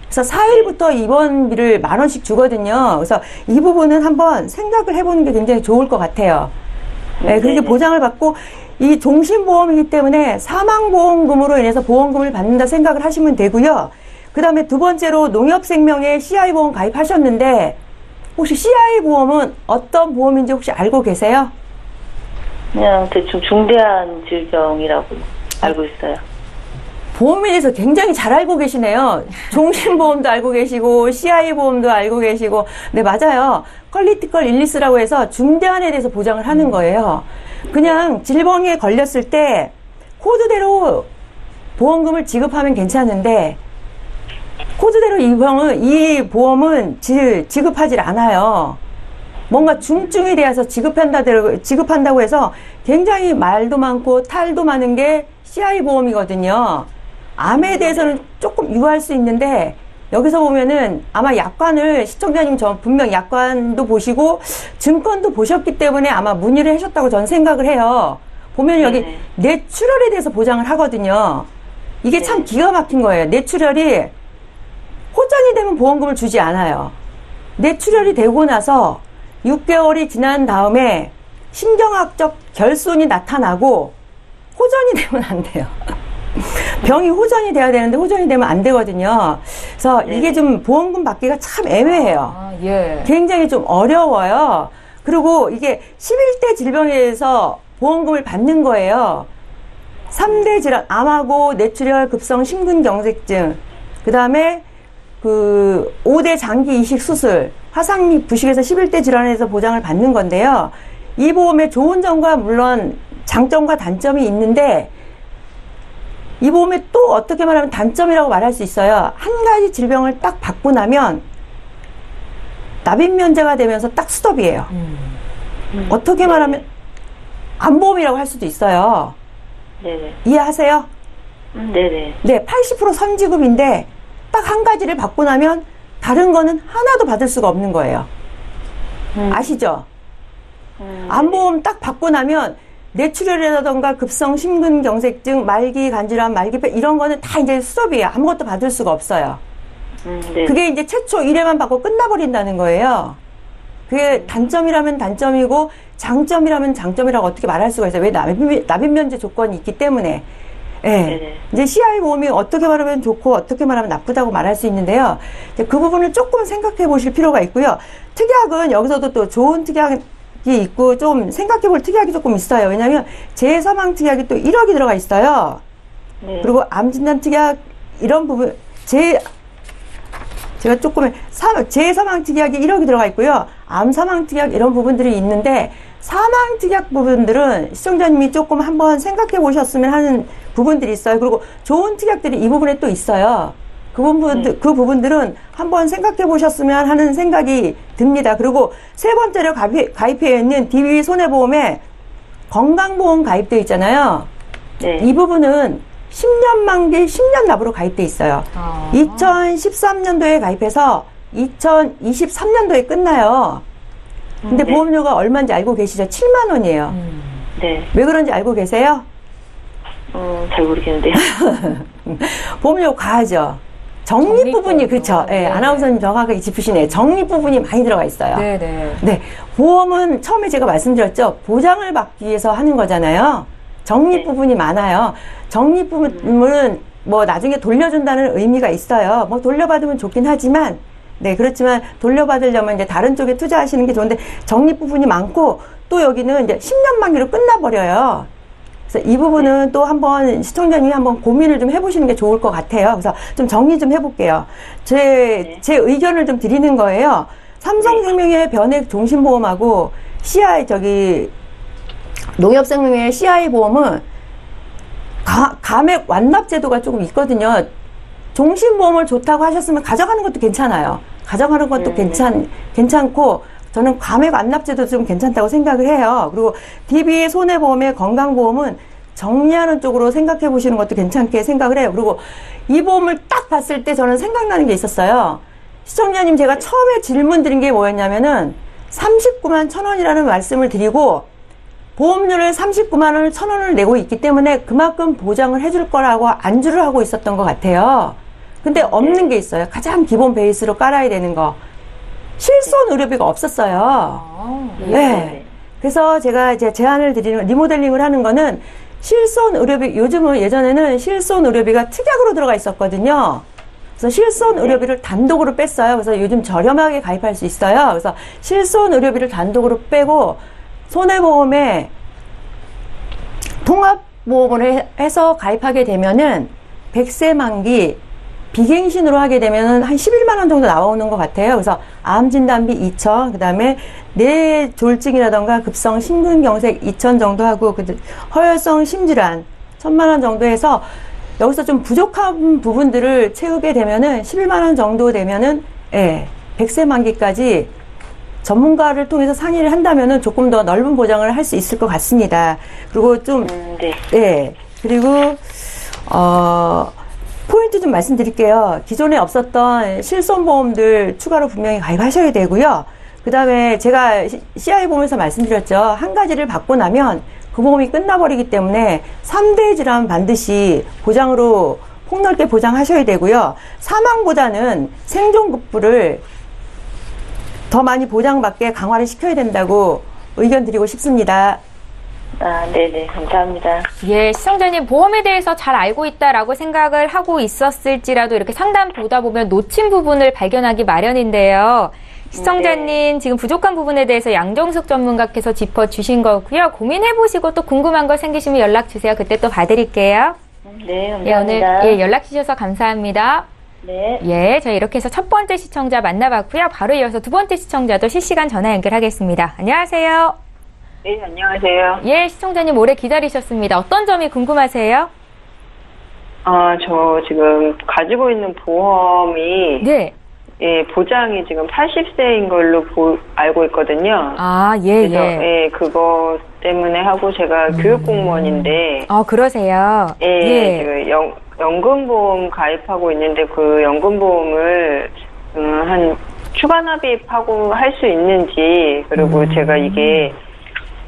그래서 4일부터 입원비를 10,000원씩 주거든요. 그래서 이 부분은 한번 생각을 해보는 게 굉장히 좋을 것 같아요. 네, 그렇게 보장을 받고 이 종신보험이기 때문에 사망보험금으로 인해서 보험금을 받는다 생각을 하시면 되고요. 그 다음에 두 번째로 농협생명에 CI보험 가입하셨는데 혹시 CI보험은 어떤 보험인지 혹시 알고 계세요? 그냥 대충 중대한 질병이라고 알고 있어요. 보험에 대해서 굉장히 잘 알고 계시네요. 종신보험도 알고 계시고 CI보험도 알고 계시고 네 맞아요. 퀄리티컬 일리스라고 해서 중대한에 대해서 보장을 하는 거예요. 그냥 질병에 걸렸을 때 코드대로 보험금을 지급하면 괜찮은데 코드대로 이 보험은 지급하질 않아요. 뭔가 중증에 대해서 지급한다고 해서 굉장히 말도 많고 탈도 많은 게 CI보험이거든요. 암에 대해서는 조금 유효할 수 있는데 여기서 보면은 아마 약관을 시청자님 분명 약관도 보시고 증권도 보셨기 때문에 아마 문의를 하셨다고 저는 생각을 해요. 보면 여기 뇌출혈에 대해서 보장을 하거든요. 이게 참 기가 막힌 거예요. 뇌출혈이 호전이 되면 보험금을 주지 않아요. 뇌출혈이 되고 나서 6개월이 지난 다음에 신경학적 결손이 나타나고 호전이 되면 안 돼요. 병이 호전이 돼야 되는데 호전이 되면 안 되거든요. 그래서 이게 좀 보험금 받기가 참 애매해요. 아, 예. 굉장히 좀 어려워요. 그리고 이게 11대 질병에 대해서 보험금을 받는 거예요. 3대 질환, 암하고 뇌출혈, 급성 심근경색증, 그 다음에 5대 장기 이식 수술, 화상 및 부식에서 11대 질환에서 보장을 받는 건데요. 이 보험의 좋은 점과 물론 장점과 단점이 있는데 이 보험에 또 어떻게 말하면 단점이라고 말할 수 있어요. 한 가지 질병을 딱 받고 나면 납입 면제가 되면서 딱 스톱이에요. 어떻게 말하면 암보험이라고 할 수도 있어요. 네네. 이해하세요? 네네. 네, 80% 선지급인데 딱 한 가지를 받고 나면 다른 거는 하나도 받을 수가 없는 거예요. 아시죠? 암보험 딱 받고 나면 뇌출혈이라던가 급성 심근경색증, 말기 간질환, 말기폐 이런 거는 다 이제 수업이에요. 아무것도 받을 수가 없어요. 네. 그게 이제 최초 1회만 받고 끝나버린다는 거예요. 그게 단점이라면 단점이고 장점이라면 장점이라고 어떻게 말할 수가 있어요. 왜 납입 면제 조건이 있기 때문에. 예. 네네. 이제 CI 보험이 어떻게 말하면 좋고 어떻게 말하면 나쁘다고 말할 수 있는데요. 이제 그 부분을 조금 생각해 보실 필요가 있고요. 특약은 여기서도 또 좋은 특약이 있고 좀 생각해 볼 특약이 조금 있어요. 왜냐하면 재사망 특약이 또 1억이 들어가 있어요. 네. 그리고 암진단 특약 이런 부분 제가 조금 재사망 특약이 1억이 들어가 있고요. 암 사망 특약 이런 부분들이 있는데 사망 특약 부분들은 시청자님이 조금 한번 생각해 보셨으면 하는 부분들이 있어요. 그리고 좋은 특약들이 이 부분에 또 있어요. 그 부분들은 한번 생각해 보셨으면 하는 생각이 듭니다. 그리고 세 번째로 가입해 있는 DB 손해보험에 건강보험 가입되어 있잖아요. 네. 이 부분은 10년 만기 10년 납으로 가입돼 있어요. 2013년도에 가입해서 2023년도에 끝나요. 근데 네. 보험료가 얼마인지 알고 계시죠? 7만 원이에요. 네. 왜 그런지 알고 계세요? 잘 모르겠는데요. 보험료 과하죠. 적립 부분이 그렇죠. 예, 아나운서님 정확하게 짚으시네요. 적립 부분이 많이 들어가 있어요. 네네. 네, 보험은 처음에 제가 말씀드렸죠. 보장을 받기 위해서 하는 거잖아요. 적립 네. 부분이 많아요. 적립 부분은 뭐 나중에 돌려준다는 의미가 있어요. 뭐 돌려받으면 좋긴 하지만, 네, 그렇지만 돌려받으려면 이제 다른 쪽에 투자하시는 게 좋은데 적립 부분이 많고 또 여기는 이제 10년 만기로 끝나버려요. 그래서 이 부분은 또 한번 시청자님이 한번 고민을 좀 해보시는 게 좋을 것 같아요. 그래서 좀 정리 좀 해볼게요. 제 의견을 좀 드리는 거예요. 삼성생명의 변액 종신보험하고 농협생명의 CI 보험은 감액 완납 제도가 조금 있거든요. 종신보험을 좋다고 하셨으면 가져가는 것도 괜찮아요. 가져가는 것도 괜찮고 저는 감액 완납 제도 좀 괜찮다고 생각을 해요. 그리고 DB 손해보험의 건강보험은 정리하는 쪽으로 생각해 보시는 것도 괜찮게 생각을 해요. 그리고 이 보험을 딱 봤을 때 저는 생각나는 게 있었어요. 시청자님 제가 처음에 질문 드린 게 뭐였냐면은 39만 1,000원이라는 말씀을 드리고 보험료를 39만 원을 1,000원을 내고 있기 때문에 그만큼 보장을 해줄 거라고 안주를 하고 있었던 것 같아요. 근데 없는 게 있어요. 가장 기본 베이스로 깔아야 되는 거. 실손 의료비가 없었어요. 네. 그래서 제가 이제 제안을 드리는, 리모델링을 하는 거는 실손 의료비, 요즘은 예전에는 실손 의료비가 특약으로 들어가 있었거든요. 그래서 실손 의료비를 단독으로 뺐어요. 그래서 요즘 저렴하게 가입할 수 있어요. 그래서 실손 의료비를 단독으로 빼고 손해보험에 통합보험을 해서 가입하게 되면은 100세 만기 비갱신으로 하게 되면은 한 11만 원 정도 나오는 것 같아요. 그래서 암진단비 2천, 그 다음에 뇌졸중이라던가 급성 심근경색 2천 정도 하고, 허혈성 심질환 1,000만 원 정도 해서 여기서 좀 부족한 부분들을 채우게 되면은 11만 원 정도 되면은, 예, 100세 만기까지 전문가를 통해서 상의를 한다면은 조금 더 넓은 보장을 할 수 있을 것 같습니다. 그리고 좀, 네. 예, 그리고, 포인트 좀 말씀드릴게요. 기존에 없었던 실손보험들 추가로 분명히 가입하셔야 되고요. 그 다음에 제가 CI 보험에서 말씀드렸죠. 한 가지를 받고 나면 그 보험이 끝나버리기 때문에 3대 질환 반드시 보장으로 폭넓게 보장하셔야 되고요. 사망보다는 생존급부를 더 많이 보장받게 강화를 시켜야 된다고 의견 드리고 싶습니다. 네네. 감사합니다. 예, 시청자님 보험에 대해서 잘 알고 있다라고 생각을 하고 있었을지라도 이렇게 상담 보다 보면 놓친 부분을 발견하기 마련인데요. 시청자님 지금 부족한 부분에 대해서 양정숙 전문가께서 짚어주신 거고요. 고민해보시고 또 궁금한 거 생기시면 연락주세요. 그때 또 봐드릴게요. 네, 예, 오늘 감사합니다. 연락 주셔서 감사합니다. 네. 예, 저희 이렇게 해서 첫 번째 시청자 만나봤고요. 바로 이어서 두 번째 시청자도 실시간 전화 연결하겠습니다. 안녕하세요. 네, 안녕하세요. 예, 시청자님 오래 기다리셨습니다. 어떤 점이 궁금하세요? 저 지금 가지고 있는 보험이 네. 예, 보장이 지금 80세인 걸로 알고 있거든요. 아, 예, 그래서 예. 예, 그거 때문에 하고 제가 교육공무원인데 그러세요? 예, 지금 연금보험 가입하고 있는데 그 연금보험을 한 추가 납입하고 할 수 있는지, 그리고 제가 이게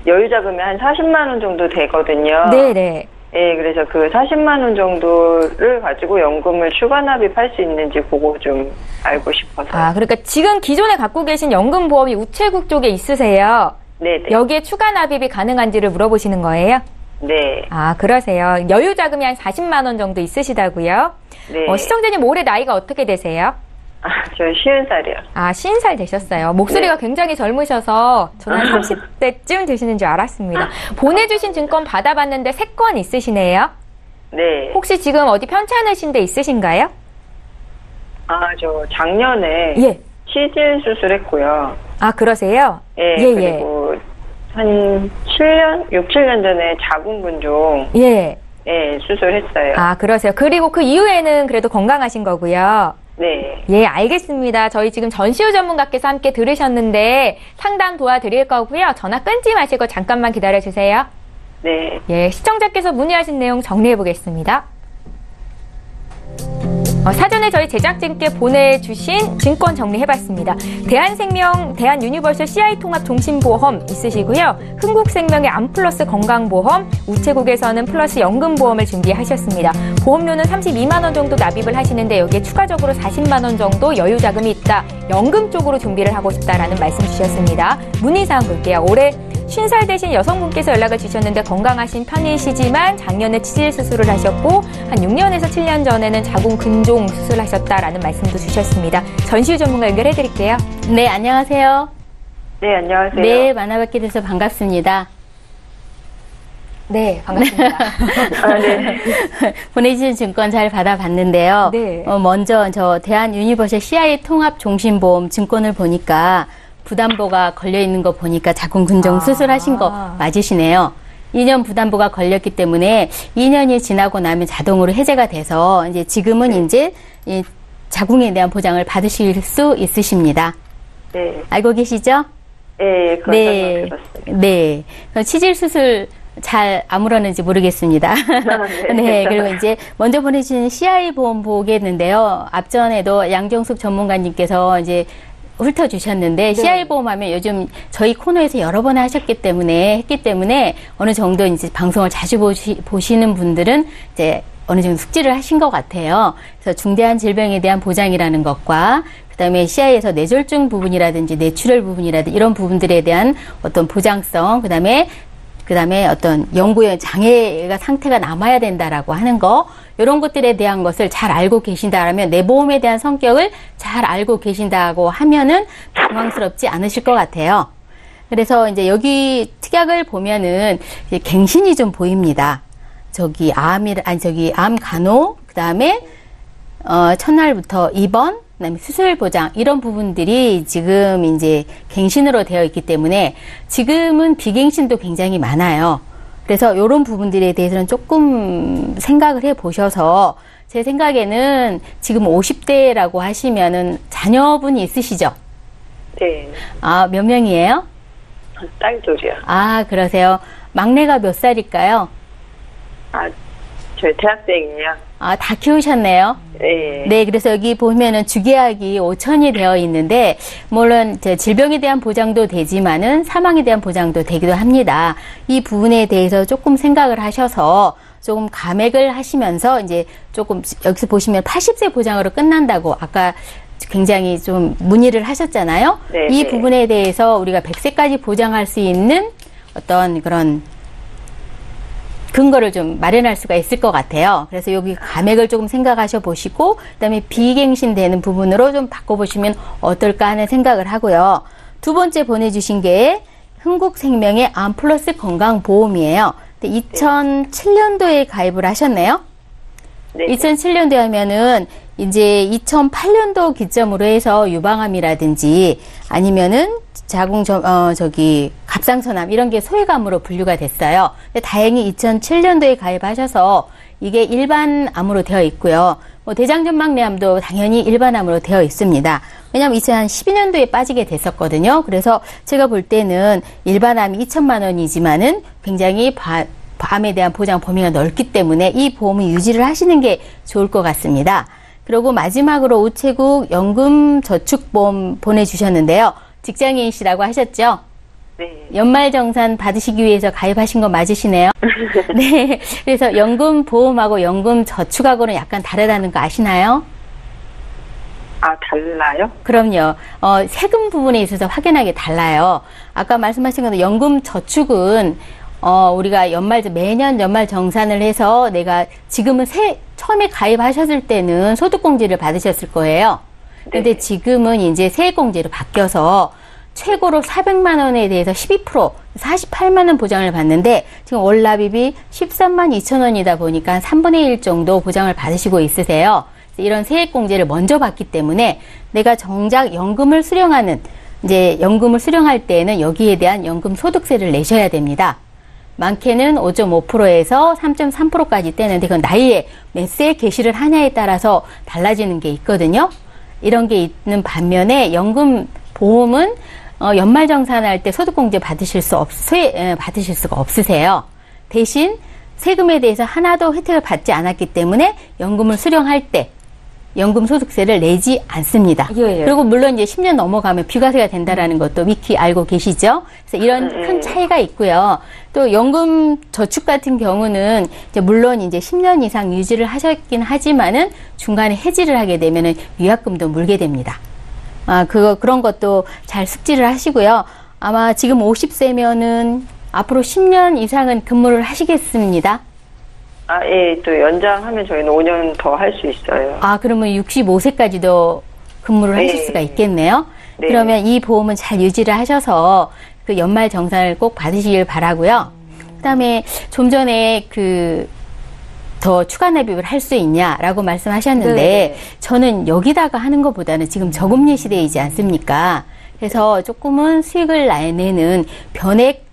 여유 자금이 한 40만 원 정도 되거든요. 네네. 예, 그래서 그 40만 원 정도를 가지고 연금을 추가 납입할 수 있는지 그거 좀 알고 싶어서요. 아, 그러니까 지금 기존에 갖고 계신 연금보험이 우체국 쪽에 있으세요? 네네. 여기에 추가 납입이 가능한지를 물어보시는 거예요? 네. 아, 그러세요. 여유 자금이 한 40만 원 정도 있으시다고요? 네. 시청자님 올해 나이가 어떻게 되세요? 저 50살이요. 아, 50살 되셨어요. 목소리가 굉장히 젊으셔서 저는 한 30대쯤 되시는 줄 알았습니다. 보내주신 증권 받아봤는데 3건 있으시네요? 네. 혹시 지금 어디 편찮으신 데 있으신가요? 저 작년에 예. 치질 수술했고요. 아, 그러세요? 예, 그리고 한 6, 7년 전에 자궁근종 예. 수술했어요. 아, 그러세요. 그리고 그 이후에는 그래도 건강하신 거고요. 네. 예, 알겠습니다. 저희 지금 전시우 전문가께서 함께 들으셨는데 상담 도와드릴 거고요. 전화 끊지 마시고 잠깐만 기다려주세요. 네. 예, 시청자께서 문의하신 내용 정리해 보겠습니다. 사전에 저희 제작진께 보내주신 증권 정리해봤습니다. 대한생명, 대한유니버설 CI통합종신보험 있으시고요. 흥국생명의 암플러스 건강보험, 우체국에서는 플러스 연금보험을 준비하셨습니다. 보험료는 32만 원 정도 납입을 하시는데 여기에 추가적으로 40만 원 정도 여유자금이 있다. 연금 쪽으로 준비를 하고 싶다라는 말씀 주셨습니다. 문의사항 볼게요. 올해 50살 되신 여성분께서 연락을 주셨는데 건강하신 편이시지만 작년에 치질 수술을 하셨고 한 6년에서 7년 전에는 자궁근종 수술하셨다라는 말씀도 주셨습니다. 전시우 전문가 연결해드릴게요. 네, 안녕하세요. 네, 안녕하세요. 네, 만나뵙게 돼서 반갑습니다. 네, 반갑습니다. 네. 보내주신 증권 잘 받아봤는데요. 네. 먼저 저 대한유니버설 CI통합종신보험 증권을 보니까 부담보가 걸려있는 거 보니까 자궁근종 수술하신 거 맞으시네요. 2년 부담보가 걸렸기 때문에 2년이 지나고 나면 자동으로 해제가 돼서 이제 지금은 이제 이 자궁에 대한 보장을 받으실 수 있으십니다. 네. 알고 계시죠? 네, 그런 네. 들었어요. 네. 치질 수술 잘 아무러는지 모르겠습니다. 네. 그리고 이제 먼저 보내주신 CI 보험 보겠는데요. 앞전에도 양정숙 전문가님께서 이제 훑어주셨는데 CI 보험하면 요즘 저희 코너에서 여러 번 했기 때문에 어느 정도 이제 방송을 자주 보시는 분들은 이제 어느 정도 숙지를 하신 것 같아요. 그래서 중대한 질병에 대한 보장이라는 것과 그다음에 CI에서 뇌졸중 부분이라든지 뇌출혈 부분이라든지 이런 부분들에 대한 어떤 보장성, 그다음에 어떤 연구의 장애가 상태가 남아야 된다라고 하는 거, 이런 것들에 대한 것을 잘 알고 계신다라면 내 보험에 대한 성격을 잘 알고 계신다고 하면은 당황스럽지 않으실 것 같아요. 그래서 이제 여기 특약을 보면은 이제 갱신이 좀 보입니다. 암 간호, 그다음에 첫날부터 입원, 그다음에 수술 보장 이런 부분들이 지금 이제 갱신으로 되어 있기 때문에 지금은 비갱신도 굉장히 많아요. 그래서 이런 부분들에 대해서는 조금 생각을 해 보셔서 제 생각에는 지금 50대라고 하시면은 자녀분이 있으시죠? 네. 아, 몇 명이에요? 딸 둘이요. 아, 그러세요. 막내가 몇 살일까요? 저희 대학생이에요. 아, 다 키우셨네요. 네. 네, 그래서 여기 보면은 주계약이 5천이 되어 있는데, 물론 질병에 대한 보장도 되지만은 사망에 대한 보장도 되기도 합니다. 이 부분에 대해서 조금 생각을 하셔서 조금 감액을 하시면서 이제 조금 여기서 보시면 80세 보장으로 끝난다고 아까 굉장히 좀 문의를 하셨잖아요. 네, 이 네. 부분에 대해서 우리가 100세까지 보장할 수 있는 어떤 그런 근거를 좀 마련할 수가 있을 것 같아요. 그래서 여기 감액을 조금 생각하셔 보시고, 그다음에 비갱신되는 부분으로 좀 바꿔보시면 어떨까 하는 생각을 하고요. 두 번째 보내주신 게 흥국생명의 암플러스 건강보험이에요. 2007년도에 가입을 하셨네요. 네. 2007년도에 하면은 이제 2008년도 기점으로 해서 유방암이라든지 아니면은 갑상선암 이런 게 소외암으로 분류가 됐어요. 근데 다행히 2007년도에 가입하셔서 이게 일반암으로 되어 있고요. 대장전막내암도 당연히 일반암으로 되어 있습니다. 왜냐하면 2012년도에 빠지게 됐었거든요. 그래서 제가 볼 때는 일반암이 2천만 원이지만은 굉장히 암에 대한 보장 범위가 넓기 때문에 이 보험을 유지를 하시는 게 좋을 것 같습니다. 그리고 마지막으로 우체국 연금저축보험 보내주셨는데요. 직장인이시라고 하셨죠? 네. 연말정산 받으시기 위해서 가입하신 거 맞으시네요? 네. 그래서 연금보험하고 연금저축하고는 약간 다르다는 거 아시나요? 아, 달라요? 그럼요. 세금 부분에 있어서 확연하게 달라요. 아까 말씀하신 것처럼 연금저축은 우리가 매년 연말 정산을 해서 내가 지금은 처음에 가입하셨을 때는 소득공제를 받으셨을 거예요. 근데 네. 지금은 이제 세액공제로 바뀌어서 최고로 400만 원에 대해서 12%, 48만 원 보장을 받는데 지금 월납입이 13만 2천 원이다 보니까 3분의 1 정도 보장을 받으시고 있으세요. 이런 세액공제를 먼저 받기 때문에 내가 정작 연금을 수령할 때에는 여기에 대한 연금소득세를 내셔야 됩니다. 많게는 5.5%에서 3.3%까지 떼는데 그건 나이에 몇 세에 개시를 하냐에 따라서 달라지는 게 있거든요. 이런 게 있는 반면에 연금보험은 연말정산할 때 소득공제 받으실 수가 없으세요. 대신 세금에 대해서 하나도 혜택을 받지 않았기 때문에 연금을 수령할 때 연금소득세를 내지 않습니다. 예. 그리고 물론 이제 10년 넘어가면 비과세가 된다라는 것도 미리 알고 계시죠? 그래서 이런 큰 차이가 있고요. 또 연금저축 같은 경우는 이제 물론 이제 10년 이상 유지를 하셨긴 하지만은 중간에 해지를 하게 되면은 위약금도 물게 됩니다. 그런 것도 잘 숙지를 하시고요. 아마 지금 50세면은 앞으로 10년 이상은 근무를 하시겠습니다. 예, 또 연장하면 저희는 5년 더 할 수 있어요. 그러면 65세까지도 근무를 하실 수가 있겠네요. 네. 그러면 이 보험은 잘 유지를 하셔서 그 연말 정산을 꼭 받으시길 바라고요. 그다음에 좀 전에 더 추가 납입을 할 수 있냐라고 말씀하셨는데 네. 저는 여기다가 하는 것보다는 지금 저금리 시대이지 않습니까? 그래서 조금은 수익을 내는 변액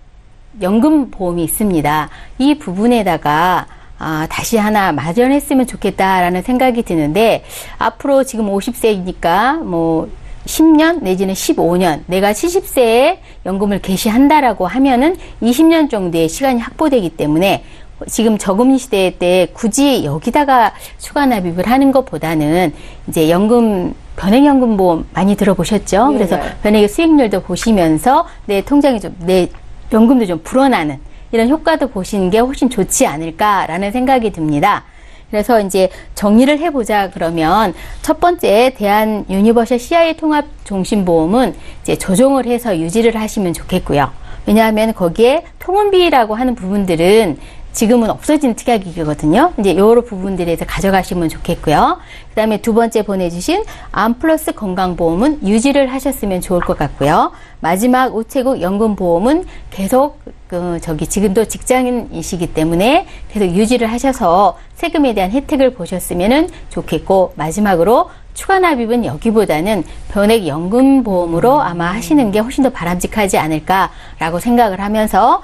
연금 보험이 있습니다. 이 부분에다가 다시 하나 마련했으면 좋겠다라는 생각이 드는데 앞으로 지금 50세이니까 10년 내지는 15년 내가 70세에 연금을 개시한다라고 하면은 20년 정도의 시간이 확보되기 때문에 지금 저금리 시대 때 굳이 여기다가 추가 납입을 하는 것보다는 이제 변액연금보험 많이 들어보셨죠? 네. 그래서 변액의 수익률도 보시면서 내 통장에 내 연금도 좀 불어나는 이런 효과도 보시는 게 훨씬 좋지 않을까라는 생각이 듭니다. 그래서 이제 정리를 해보자 그러면 첫 번째 대한 유니버셜 CI 통합 종신보험은 이제 조정을 해서 유지를 하시면 좋겠고요. 왜냐하면 거기에 통원비라고 하는 부분들은 지금은 없어진 특약이거든요. 이제 요런 부분들에서 가져가시면 좋겠고요. 그 다음에 두 번째 보내주신 암플러스 건강보험은 유지를 하셨으면 좋을 것 같고요. 마지막 우체국 연금보험은 계속 지금도 직장인이시기 때문에 계속 유지를 하셔서 세금에 대한 혜택을 보셨으면 좋겠고, 마지막으로 추가 납입은 여기보다는 변액 연금보험으로 아마 하시는 게 훨씬 더 바람직하지 않을까라고 생각을 하면서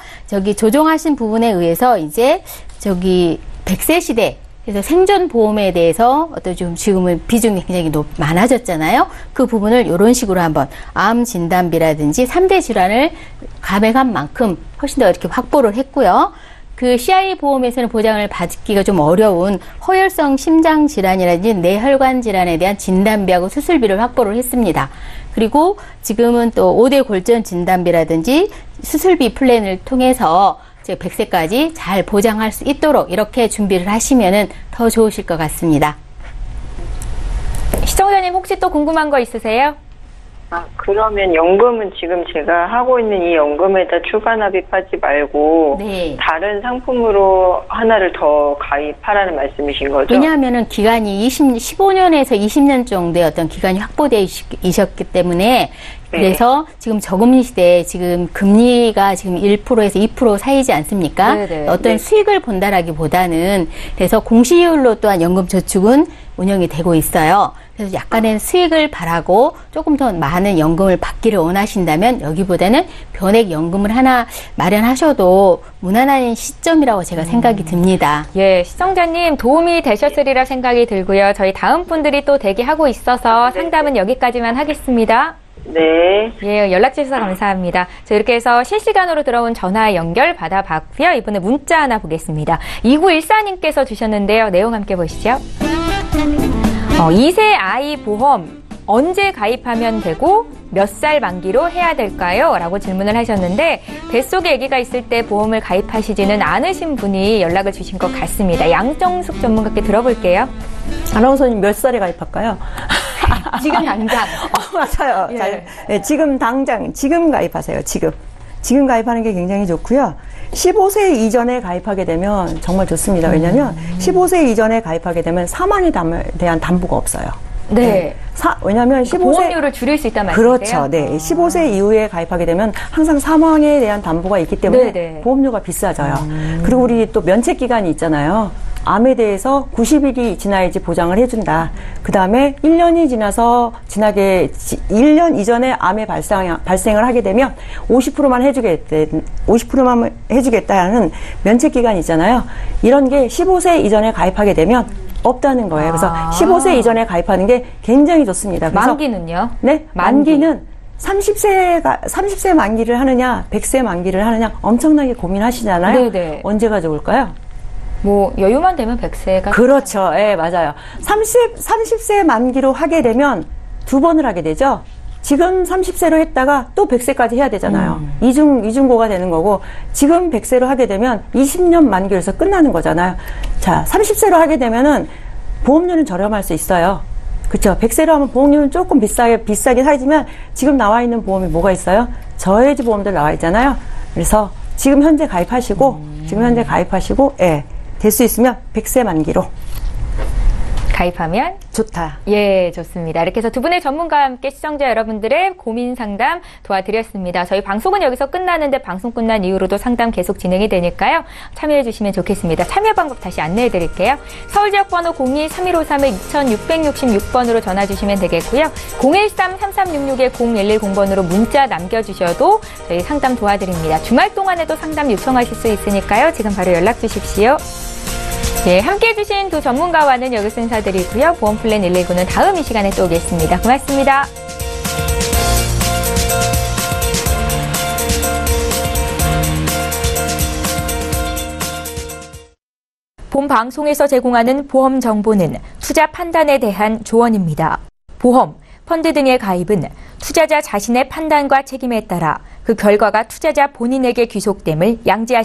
조정하신 부분에 의해서 이제 100세 시대 그래서 생존보험에 대해서 좀 지금은 비중이 굉장히 많아졌잖아요. 그 부분을 이런 식으로 한번 암 진단비라든지 3대 질환을 감액한 만큼 훨씬 더 이렇게 확보를 했고요. 그 CI 보험에서는 보장을 받기가 좀 어려운 허혈성 심장 질환이라든지 뇌혈관 질환에 대한 진단비하고 수술비를 확보를 했습니다. 그리고 지금은 또 5대 골전 진단비라든지 수술비 플랜을 통해서 100세까지 잘 보장할 수 있도록 이렇게 준비를 하시면은 더 좋으실 것 같습니다. 시청자님 혹시 또 궁금한 거 있으세요? 그러면 연금은 지금 제가 하고 있는 이 연금에다 추가 납입하지 말고 네. 다른 상품으로 하나를 더 가입하라는 말씀이신 거죠? 왜냐하면은 기간이 15년에서 20년 정도의 어떤 기간이 확보되어 있었기 때문에 그래서 지금 저금리 시대에 지금 금리가 지금 1%에서 2% 사이지 않습니까? 네네. 어떤 수익을 본다라기보다는 그래서 공시이율로 또한 연금저축은 운영이 되고 있어요. 그래서 약간의 수익을 바라고 조금 더 많은 연금을 받기를 원하신다면 여기보다는 변액 연금을 하나 마련하셔도 무난한 시점이라고 제가 생각이 듭니다. 예, 시청자님 도움이 되셨으리라 생각이 들고요. 저희 다음 분들이 또 대기하고 있어서 상담은 여기까지만 하겠습니다. 네. 예, 연락 주셔서 감사합니다. 자, 이렇게 해서 실시간으로 들어온 전화 연결 받아봤고요. 이번에 문자 하나 보겠습니다. 2914님께서 주셨는데요. 내용 함께 보시죠. 2세 아이 보험 언제 가입하면 되고 몇 살 만기로 해야 될까요? 라고 질문을 하셨는데 뱃속에 아기가 있을 때 보험을 가입하시지는 않으신 분이 연락을 주신 것 같습니다. 양정숙 전문가께 들어볼게요. 아나운서님 몇 살에 가입할까요? 지금 당장. 맞아요. 예. 네, 지금 당장, 지금 가입하세요. 지금 가입하는 게 굉장히 좋고요. 15세 이전에 가입하게 되면 정말 좋습니다. 왜냐하면 15세 이전에 가입하게 되면 사망에 대한 담보가 없어요. 네. 왜냐하면 15세 보험료를 줄일 수 있다는 말씀이세요? 그렇죠. 네. 15세 이후에 가입하게 되면 항상 사망에 대한 담보가 있기 때문에 네네. 보험료가 비싸져요. 그리고 우리 또 면책 기간이 있잖아요. 암에 대해서 90일이 지나야지 보장을 해준다. 그 다음에 1년이 지나서 1년 이전에 암의 발생을 하게 되면 50%만 해주겠다는 면책 기간이 있잖아요. 이런 게 15세 이전에 가입하게 되면 없다는 거예요. 그래서 15세 이전에 가입하는 게 굉장히 좋습니다. 그래서 만기는요? 네, 만기는 30세 만기를 하느냐, 100세 만기를 하느냐 엄청나게 고민하시잖아요. 네네. 언제가 좋을까요? 뭐 여유만 되면 100세가 그렇죠. 예, 네, 맞아요. 30세 만기로 하게 되면 2번을 하게 되죠. 지금 30세로 했다가 또 100세까지 해야 되잖아요. 이중고가 되는 거고, 지금 100세로 하게 되면 20년 만기로 해서 끝나는 거잖아요. 자, 30세로 하게 되면은 보험료는 저렴할 수 있어요. 그렇죠. 100세로 하면 보험료는 조금 비싸긴 하지만 지금 나와 있는 보험이 뭐가 있어요? 저해지 보험들 나와 있잖아요. 그래서 지금 현재 가입하시고, 예, 될 수 있으면 100세 만기로. 가입하면 좋다. 예, 좋습니다. 이렇게 해서 두 분의 전문가와 함께 시청자 여러분들의 고민 상담 도와드렸습니다. 저희 방송은 여기서 끝나는데 방송 끝난 이후로도 상담 계속 진행이 되니까요. 참여해 주시면 좋겠습니다. 참여 방법 다시 안내해 드릴게요. 서울지역번호 02-3153-2666번으로 전화 주시면 되겠고요. 013-3366-0110번으로 문자 남겨주셔도 저희 상담 도와드립니다. 주말 동안에도 상담 요청하실 수 있으니까요. 지금 바로 연락 주십시오. 네, 함께해 주신 두 전문가와는 여기서 인사드리고요. 보험플랜 119는 다음 이 시간에 또 오겠습니다. 고맙습니다. 본 방송에서 제공하는 보험 정보는 투자 판단에 대한 조언입니다. 보험, 펀드 등의 가입은 투자자 자신의 판단과 책임에 따라 그 결과가 투자자 본인에게 귀속됨을 양지하십시오.